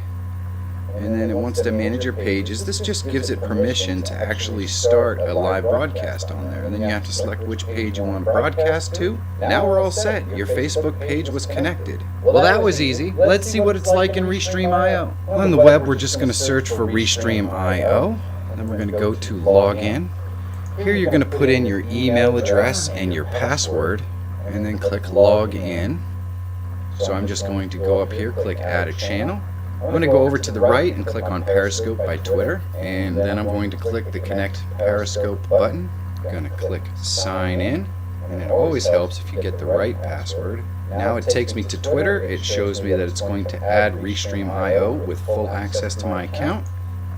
And then it wants to manage your pages. This just gives it permission to actually start a live broadcast on there. And then you have to select which page you want to broadcast to. Now we're all set. Your Facebook page was connected. Well, that was easy. Let's see what it's like in Restream.io. On the web, we're just going to search for Restream.io. Then we're going to go to Login. Here you're going to put in your email address and your password, and then click Login. So I'm just going to go up here, click Add a Channel. I'm going to go over to the right and click on Periscope by Twitter, and then I'm going to click the Connect Periscope button. I'm going to click Sign In, and it always helps if you get the right password. Now it takes me to Twitter. It shows me that it's going to add Restream.io with full access to my account.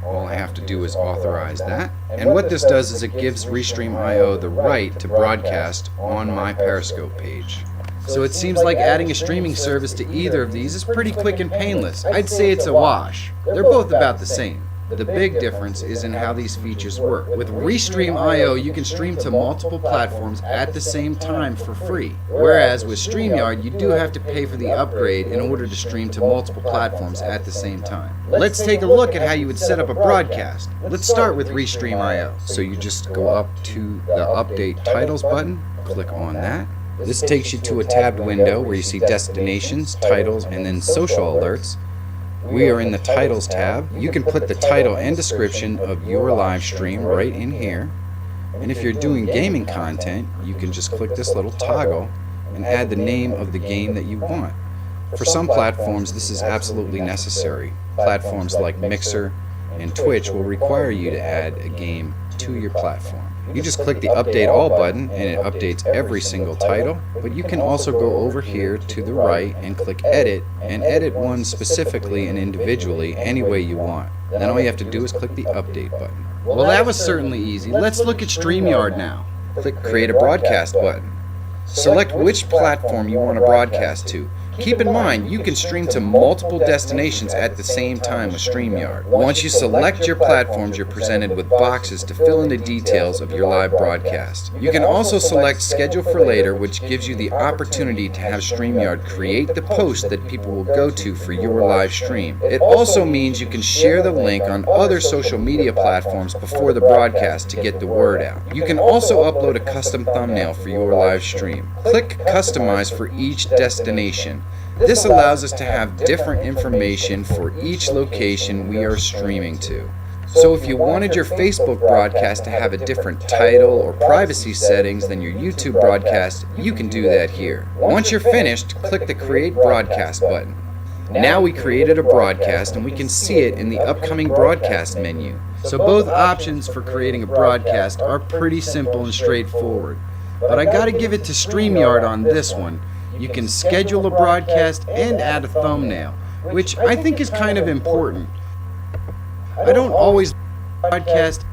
All I have to do is authorize that. And what this does is it gives Restream.io the right to broadcast on my Periscope page. So it seems like adding a streaming service to either of these is pretty quick and painless. I'd say it's a wash. They're both about the same. The big difference is in how these features work. With Restream.io, you can stream to multiple platforms at the same time for free. Whereas with StreamYard, you do have to pay for the upgrade in order to stream to multiple platforms at the same time. Let's take a look at how you would set up a broadcast. Let's start with Restream.io. So you just go up to the Update Titles button, click on that. This takes you to a tabbed window where you see destinations, titles, and then social alerts. We are in the Titles tab. You can put the title and description of your live stream right in here. And if you're doing gaming content, you can just click this little toggle and add the name of the game that you want. For some platforms, this is absolutely necessary. Platforms like Mixer and Twitch will require you to add a game to your platform. You just click the Update All button and it updates every single title, but you can also go over here to the right and click Edit and edit one specifically and individually any way you want. Then all you have to do is click the Update button. Well, that was certainly easy. Let's look at StreamYard now. Click Create a Broadcast button. Select which platform you want to broadcast to. Keep in mind, you can stream to multiple destinations at the same time with StreamYard. Once you select your platforms, you're presented with boxes to fill in the details of your live broadcast. You can also select Schedule for Later, which gives you the opportunity to have StreamYard create the post that people will go to for your live stream. It also means you can share the link on other social media platforms before the broadcast to get the word out. You can also upload a custom thumbnail for your live stream. Click Customize for each destination. This allows us to have different information for each location we are streaming to. So if you wanted your Facebook broadcast to have a different title or privacy settings than your YouTube broadcast, you can do that here. Once you're finished, click the Create Broadcast button. Now we created a broadcast and we can see it in the upcoming broadcast menu. So both options for creating a broadcast are pretty simple and straightforward. But I gotta give it to StreamYard on this one. You can schedule a broadcast and add a thumbnail, which I think is kind of important. I don't always broadcast,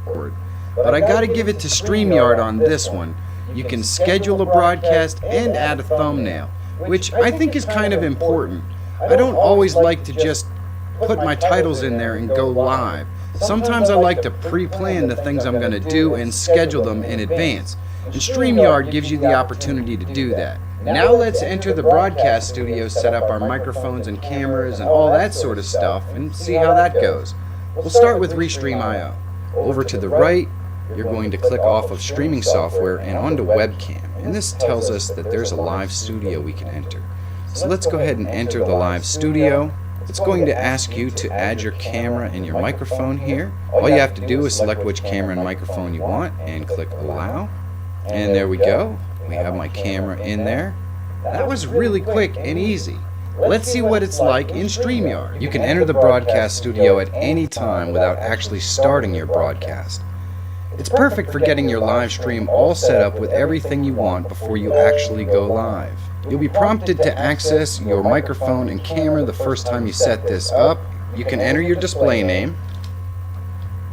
but I gotta give it to StreamYard on this one. You can schedule a broadcast and add a thumbnail, which I think is kind of important. I don't always like to just put my titles in there and go live. Sometimes I like to pre-plan the things I'm gonna do and schedule them in advance. And StreamYard gives you the opportunity to do that. Now let's enter the broadcast studio, set up our microphones and cameras and all that sort of stuff, and see how that goes. We'll start with Restream.io. Over to the right, you're going to click off of streaming software and onto webcam. And this tells us that there's a live studio we can enter. So let's go ahead and enter the live studio. It's going to ask you to add your camera and your microphone here. All you have to do is select which camera and microphone you want and click Allow. And there we go. We have my camera in there. That was really quick and easy. Let's see what it's like in StreamYard. You can enter the broadcast studio at any time without actually starting your broadcast. It's perfect for getting your live stream all set up with everything you want before you actually go live. You'll be prompted to access your microphone and camera the first time you set this up. You can enter your display name.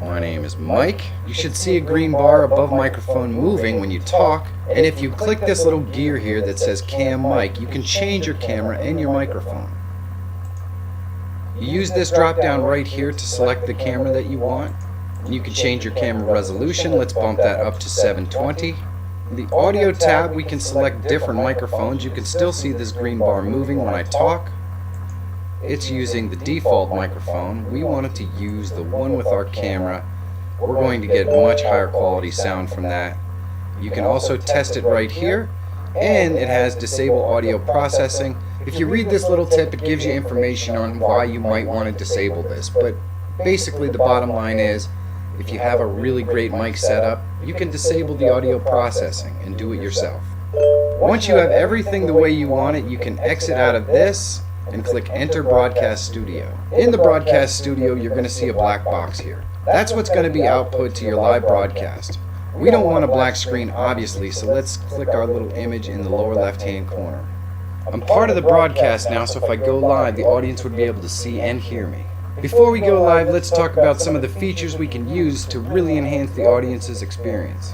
My name is Mike. You should see a green bar above microphone moving when you talk, and if you click this little gear here that says Cam Mic, you can change your camera and your microphone. You use this drop down right here to select the camera that you want. You can change your camera resolution. Let's bump that up to 720. In the audio tab, we can select different microphones. You can still see this green bar moving when I talk. It's using the default microphone. We wanted to use the one with our camera. We're going to get much higher quality sound from that. You can also test it right here, and it has disable audio processing. If you read this little tip, it gives you information on why you might want to disable this, but basically the bottom line is, if you have a really great mic setup, you can disable the audio processing and do it yourself. Once you have everything the way you want it, you can exit out of this and click Enter Broadcast Studio. In the Broadcast Studio, you're going to see a black box here. That's what's going to be output to your live broadcast. We don't want a black screen, obviously, so let's click our little image in the lower left-hand corner. I'm part of the broadcast now, so if I go live, the audience would be able to see and hear me. Before we go live, let's talk about some of the features we can use to really enhance the audience's experience.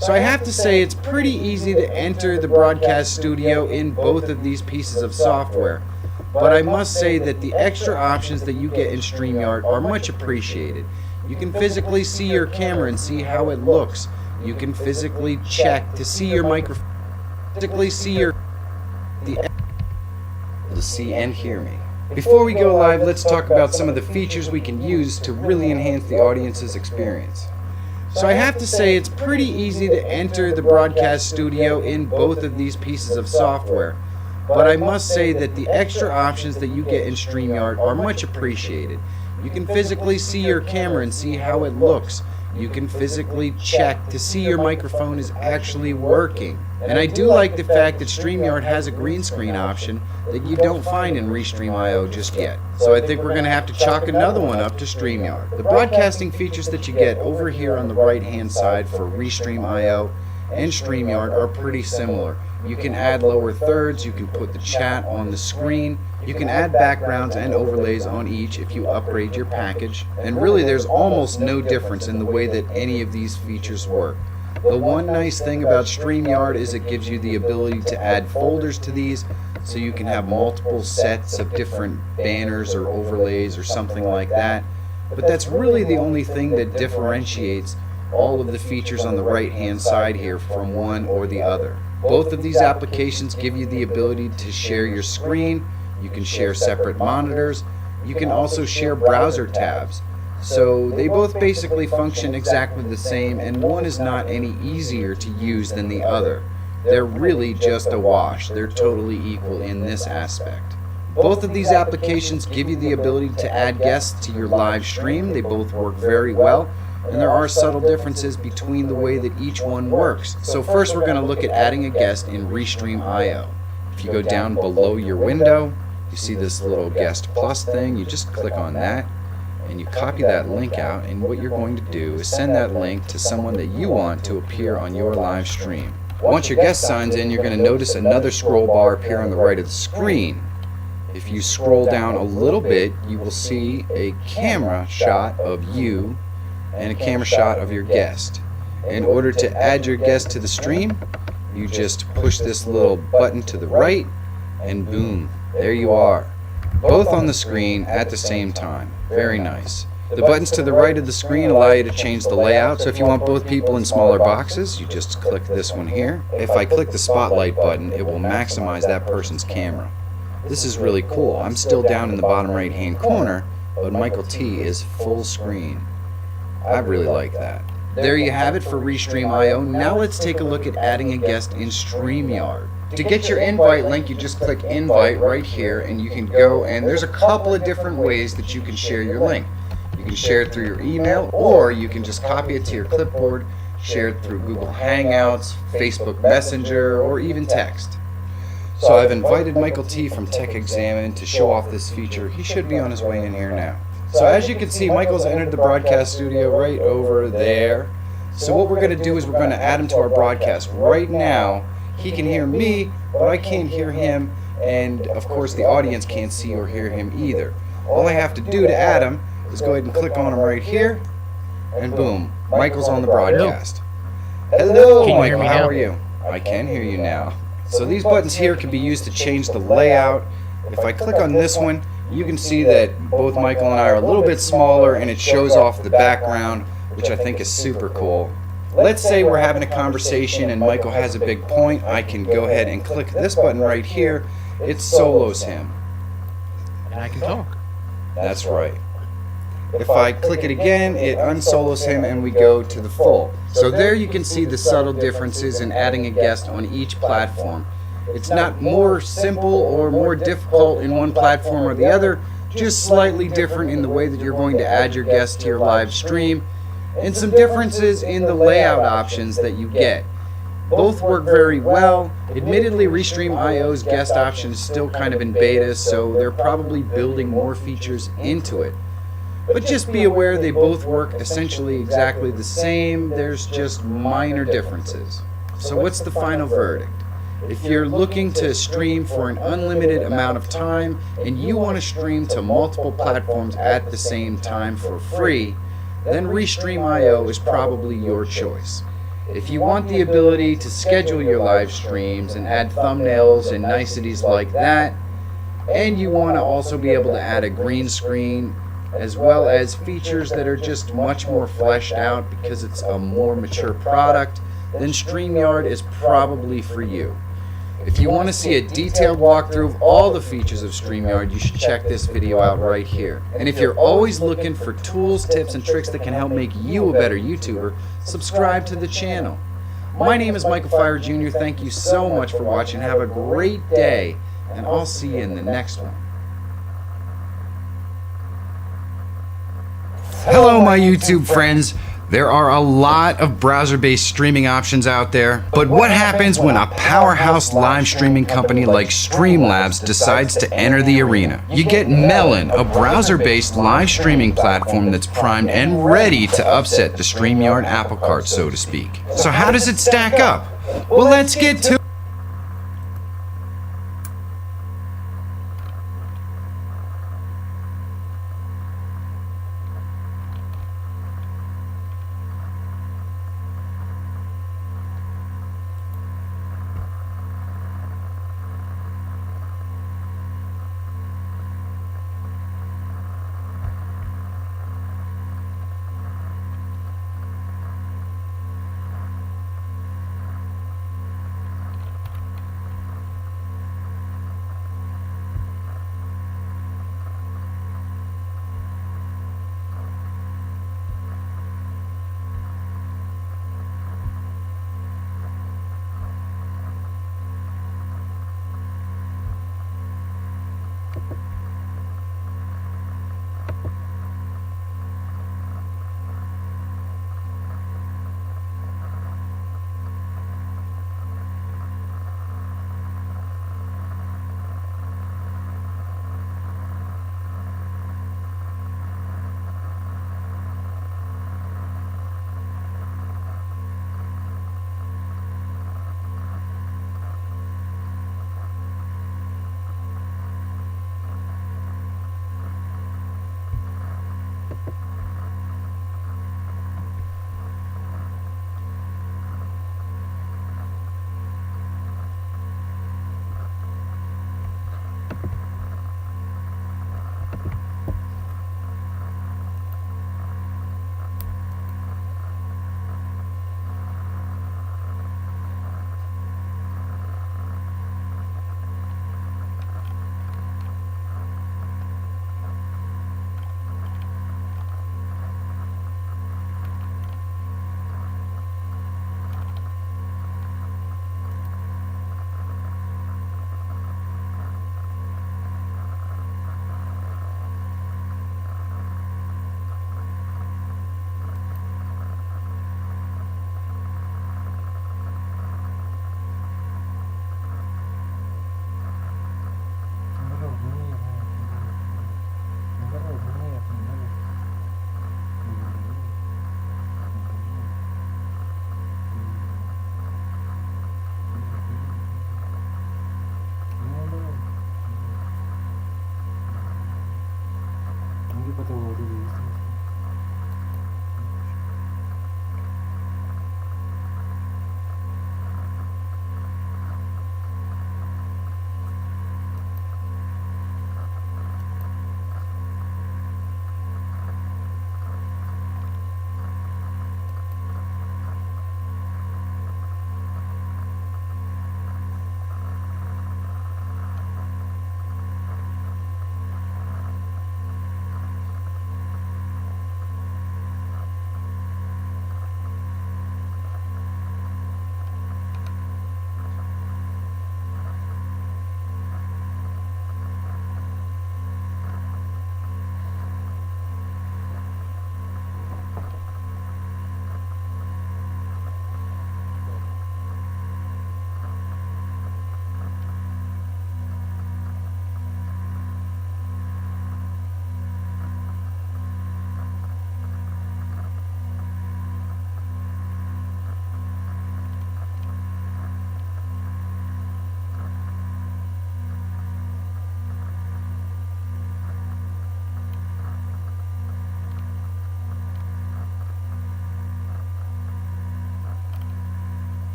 So I have to say it's pretty easy to enter the broadcast studio in both of these pieces of software. But I must say that the extra options that you get in StreamYard are much appreciated. You can physically see your camera and see how it looks. You can physically check to see your microphone, physically see your to see and hear me. Before we go live, let's talk about some of the features we can use to really enhance the audience's experience. So I have to say it's pretty easy to enter the broadcast studio in both of these pieces of software. But I must say that the extra options that you get in StreamYard are much appreciated. You can physically see your camera and see how it looks. You can physically check to see your microphone is actually working. And I do like the fact that StreamYard has a green screen option that you don't find in Restream.io just yet. So I think we're going to have to chalk another one up to StreamYard. The broadcasting features that you get over here on the right hand side for Restream.io and StreamYard are pretty similar. You can add lower thirds, you can put the chat on the screen, you can add backgrounds and overlays on each if you upgrade your package, and really there's almost no difference in the way that any of these features work. The one nice thing about StreamYard is it gives you the ability to add folders to these, so you can have multiple sets of different banners or overlays or something like that, but that's really the only thing that differentiates all of the features on the right hand side here from one or the other. Both of these applications give you the ability to share your screen, you can share separate monitors, you can also share browser tabs. So they both basically function exactly the same, and one is not any easier to use than the other. They're really just a wash. They're totally equal in this aspect. Both of these applications give you the ability to add guests to your live stream. They both work very well. And there are subtle differences between the way that each one works. So first we're going to look at adding a guest in Restream.io. If you go down below your window, you see this little guest plus thing. You just click on that and you copy that link out, and what you're going to do is send that link to someone that you want to appear on your live stream. Once your guest signs in, you're going to notice another scroll bar appear on the right of the screen. If you scroll down a little bit, you will see a camera shot of you and a camera shot of your guest. In order to add your guest to the stream, you just push this little button to the right, and boom, there you are. Both on the screen at the same time. Very nice. The buttons to the right of the screen allow you to change the layout, so if you want both people in smaller boxes, you just click this one here. If I click the spotlight button, it will maximize that person's camera. This is really cool. I'm still down in the bottom right hand corner, but Michael T is full screen. I really like that. There you have it for Restream.io. Now let's take a look at adding a guest in StreamYard. To get your invite link, you just click invite right here, and you can go, and there's a couple of different ways that you can share your link. You can share it through your email, or you can just copy it to your clipboard, share it through Google Hangouts, Facebook Messenger, or even text. So I've invited Michael T from Tech Examine to show off this feature. He should be on his way in here now. So as you can see, Michael's entered the broadcast studio right over there. So what we're going to do is we're going to add him to our broadcast. Right now, he can hear me, but I can't hear him, and of course the audience can't see or hear him either. All I have to do to add him is go ahead and click on him right here, and boom, Michael's on the broadcast. Hello, Michael, how are you? I can hear you now. So these buttons here can be used to change the layout. If I click on this one, you can see that both Michael and I are a little bit smaller, and it shows off the background, which I think is super cool. Let's say we're having a conversation and Michael has a big point. I can go ahead and click this button right here. It solos him. And I can talk. That's right. If I click it again, it unsolos him and we go to the full. So there you can see the subtle differences in adding a guest on each platform. It's not more simple or more difficult in one platform or the other, just slightly different in the way that you're going to add your guest to your live stream, and some differences in the layout options that you get. Both work very well. Admittedly, Restream.io's guest option is still kind of in beta, so they're probably building more features into it. But just be aware they both work essentially exactly the same. There's just minor differences. So what's the final verdict? If you're looking to stream for an unlimited amount of time and you want to stream to multiple platforms at the same time for free, then Restream.io is probably your choice. If you want the ability to schedule your live streams and add thumbnails and niceties like that, and you want to also be able to add a green screen, as well as features that are just much more fleshed out because it's a more mature product, then StreamYard is probably for you. If you want to see a detailed walkthrough of all the features of StreamYard, you should check this video out right here. And if you're always looking for tools, tips, and tricks that can help make you a better YouTuber, subscribe to the channel. My name is Michael Fire Jr. Thank you so much for watching. Have a great day, and I'll see you in the next one. Hello, my YouTube friends. There are a lot of browser-based streaming options out there, but what happens when a powerhouse live streaming company like Streamlabs decides to enter the arena? You get Melon, a browser-based live streaming platform that's primed and ready to upset the StreamYard apple cart, so to speak. So how does it stack up? Well, let's get to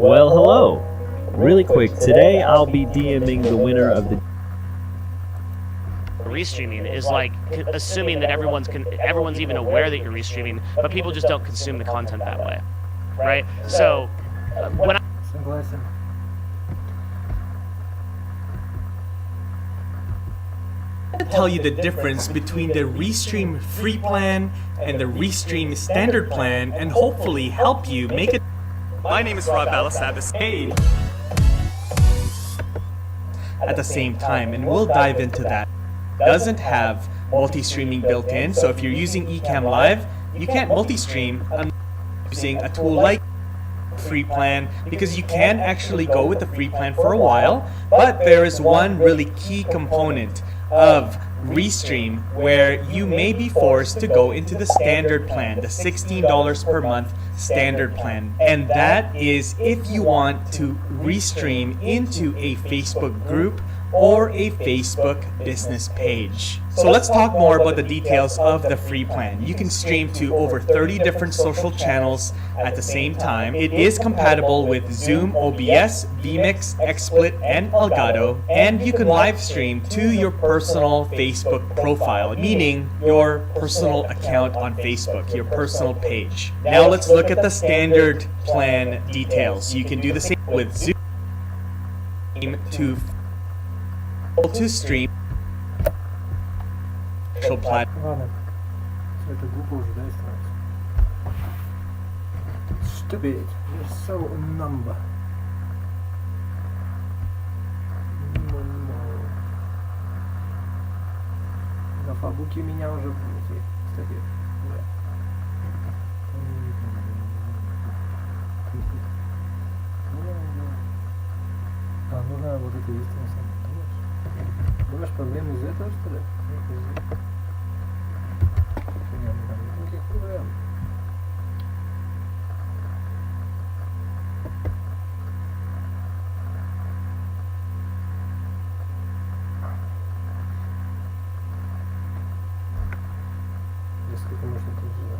Well, hello. Really quick, today I'll be DMing the winner of the Restreaming is like assuming that everyone's even aware that you're restreaming, but people just don't consume the content that way, right? So when Согласен. tell you the difference between the Restream free plan and the Restream standard plan, and hopefully help you make it. My name is Rob Balasabas. Hey. At the same time, and we'll dive into that. Doesn't have multi-streaming built in, so if you're using Ecamm Live, you can't multi-stream unless using a tool like free plan, because you can actually go with the free plan for a while, but there is one really key component of Restream where you may be forced to go into the standard plan, the $16 per month standard plan, and that is if you want to restream into a Facebook group or a Facebook business page. So let's talk more about the details of the free plan. You can stream to over 30 different social channels at the same time. It is compatible with Zoom, OBS, vMix, XSplit, and Elgato, and you can live stream to your personal Facebook profile, meaning your personal account on Facebook, your personal page. Now let's look at the standard plan details. You can do the same with Zoom to stream actual platform. Ладно. Всё это глупо уже, да, и становится. Stupid. You're so number. На фабуке меня уже, кстати, да. А, ну да, вот это есть на самом деле. Думаешь, проблемы из-за этого, что ли? Никаких проблем. Сколько можно тут ждать?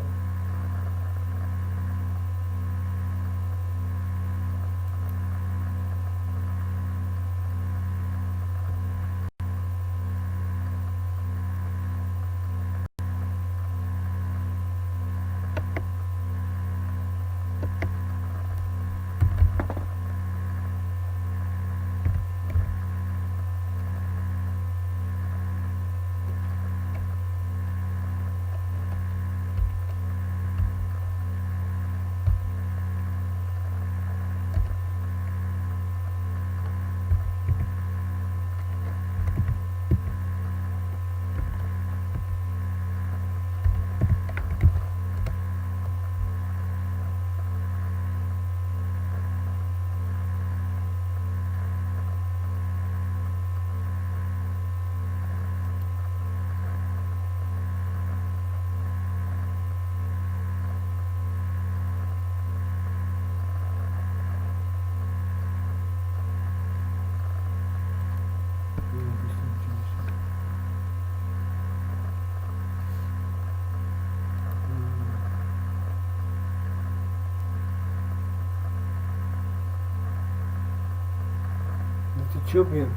Ты чё, блин?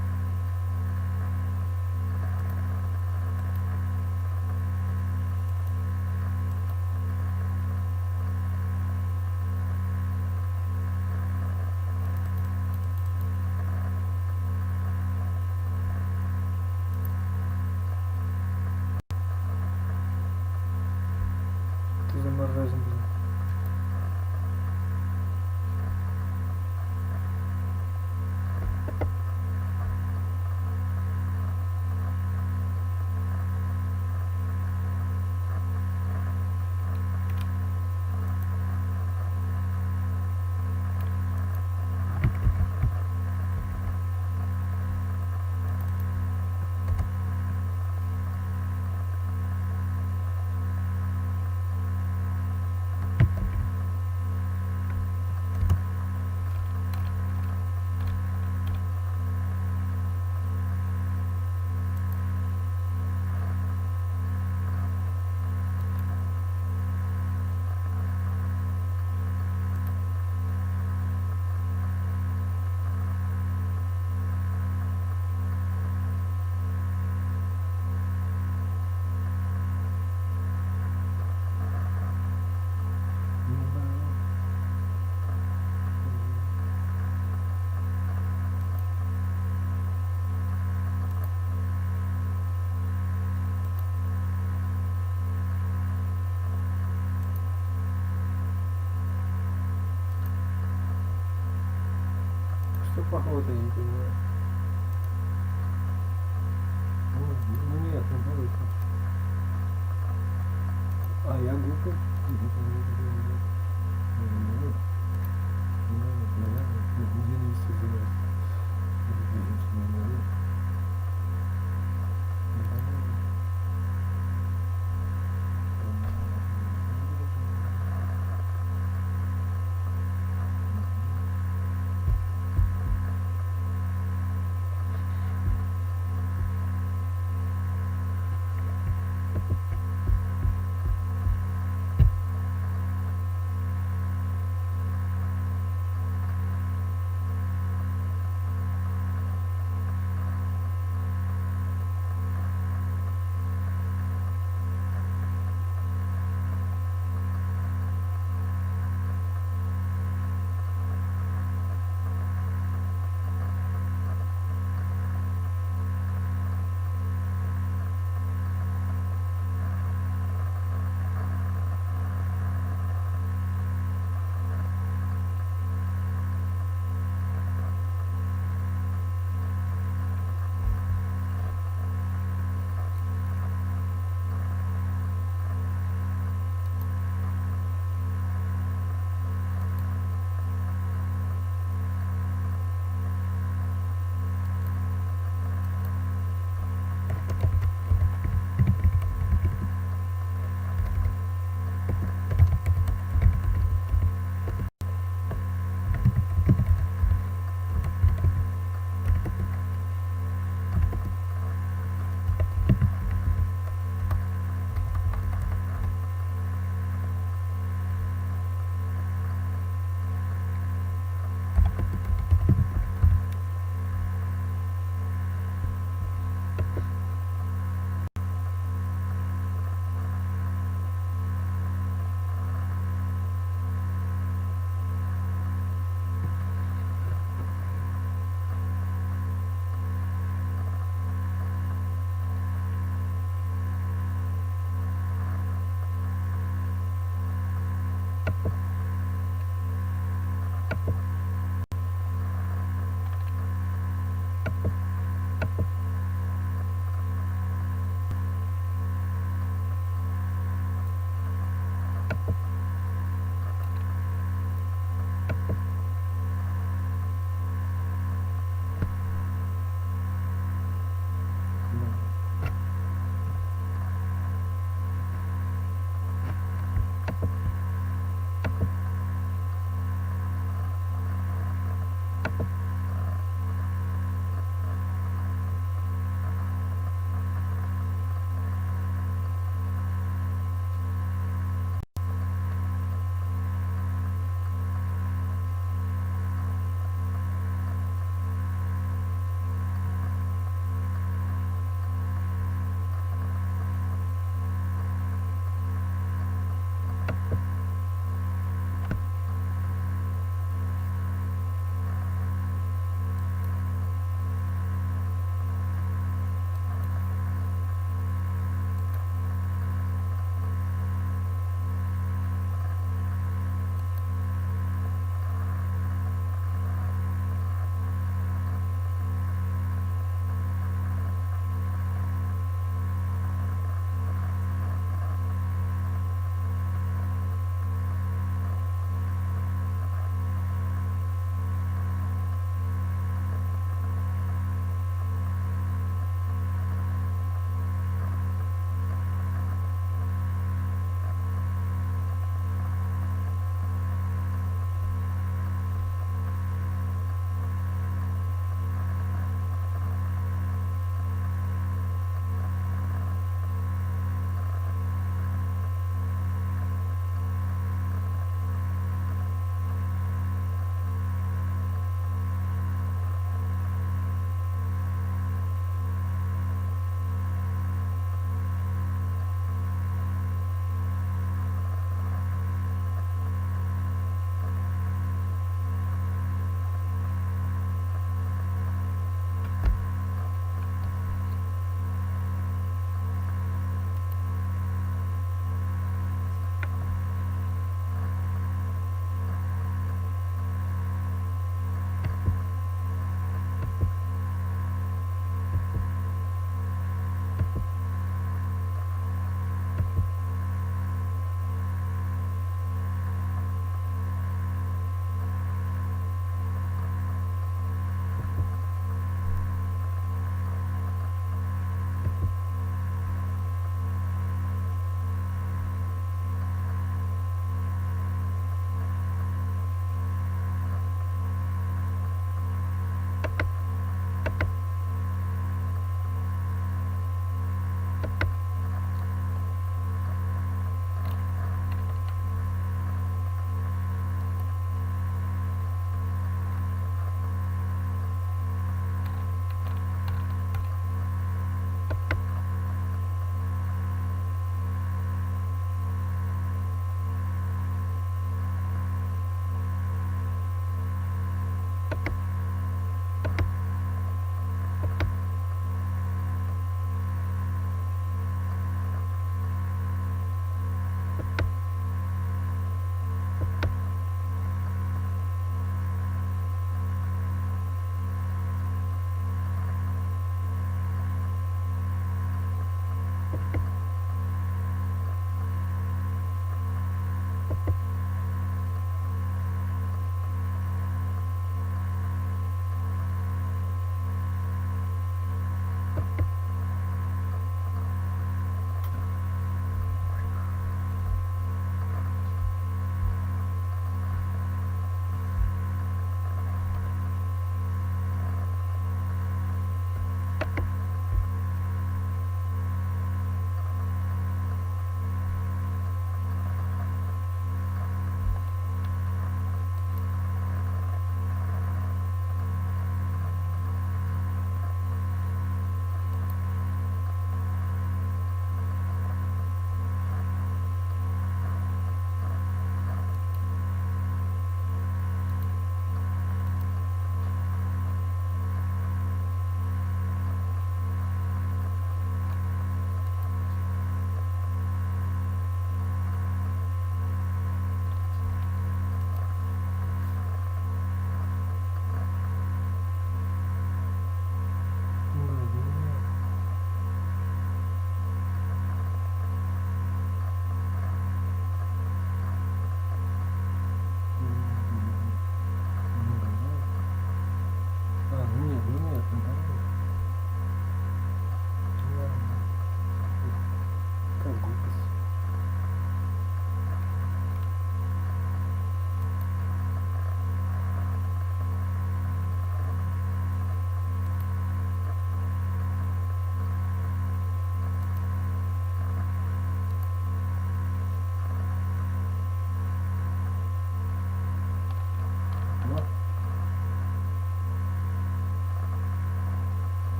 Ты за морозом, блин. Что плохого-то, я не понимаю. Ну нет, не будет. А я глупый?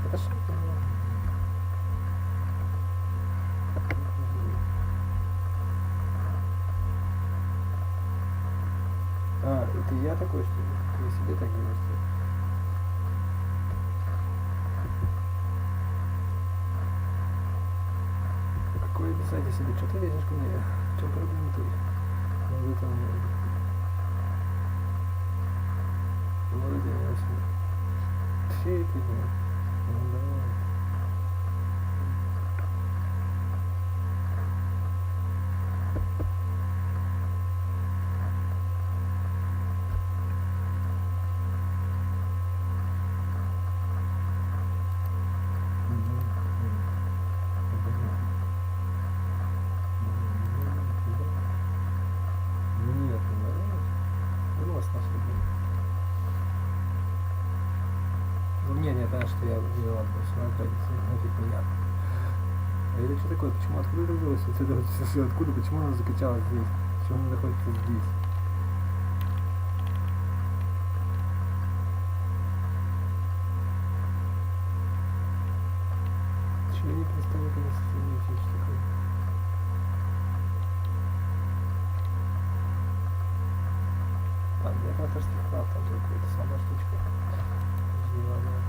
Это ж... А, это я такой, что ли? Вы себе так делаете? Какое писать себе? Что ты лезешь ко мне? В чем проблема-то? Ну, это молодец. Все эти, ну да. Что я виноват был, все равно нафиг меня. А это что такое? Почему? Откуда это взялось? Вот это вот все откуда? Почему она закачалась здесь? Почему она находится здесь? Чего я не представляю, как это что такое? А, для авторских прав там только эта самая штучка. Зеленая.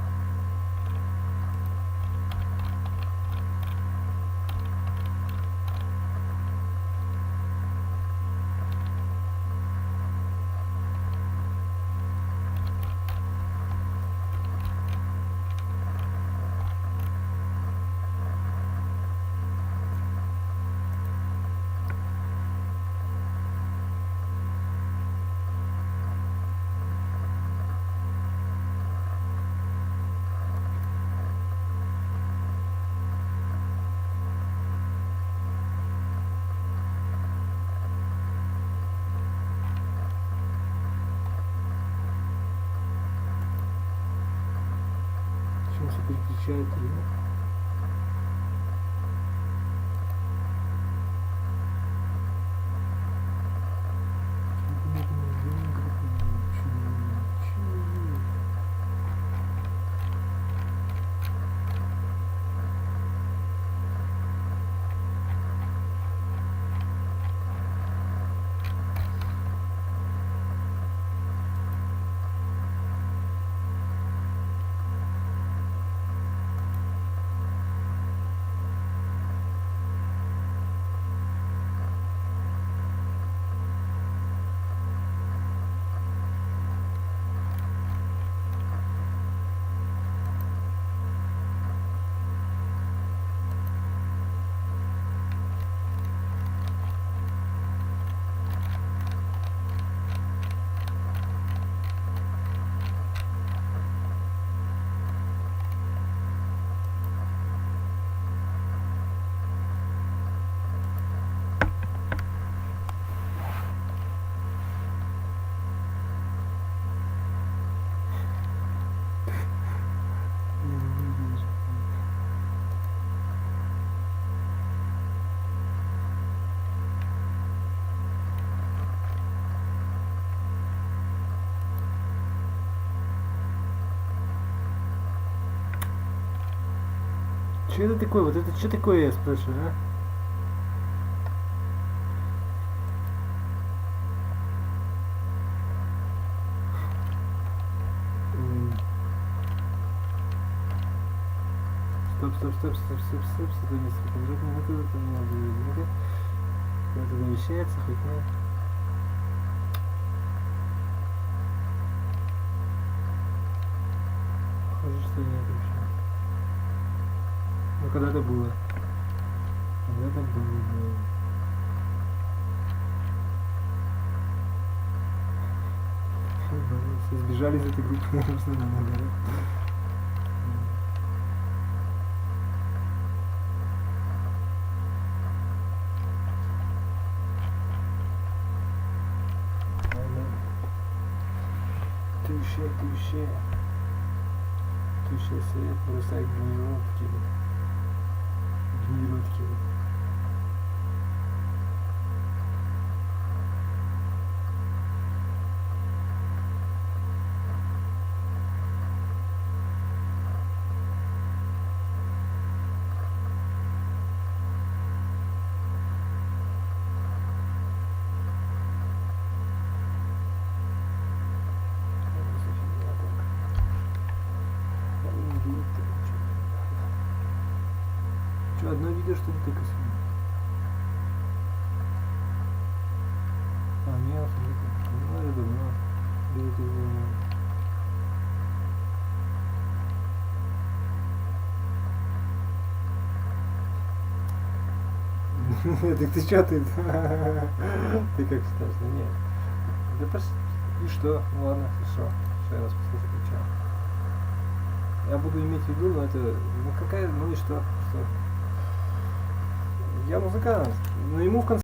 Все переключает или нет? Что это такое? Вот это что такое, я спрашиваю, а? Стоп, что-то не сфотографировано, это не надо, это замещается, хоть нет. Похоже, что нет вообще. Ну когда-то было. Когда-то было, да. Все сбежали из этой группы, просто не надо. Тущий свет бросает генеровки. Генеровки. одно видео, что ли, только сегодня? А, нет, смотрите. Ну, я думаю, Так ты чё ты? Ты как считаешь? Да нет. Да пошли. И что? Ну ладно, хорошо. Что я вас послушаю, кричал. Я буду иметь в виду, но это... Ну какая... Ну и что? Что? Я музыкант. Но ему в конце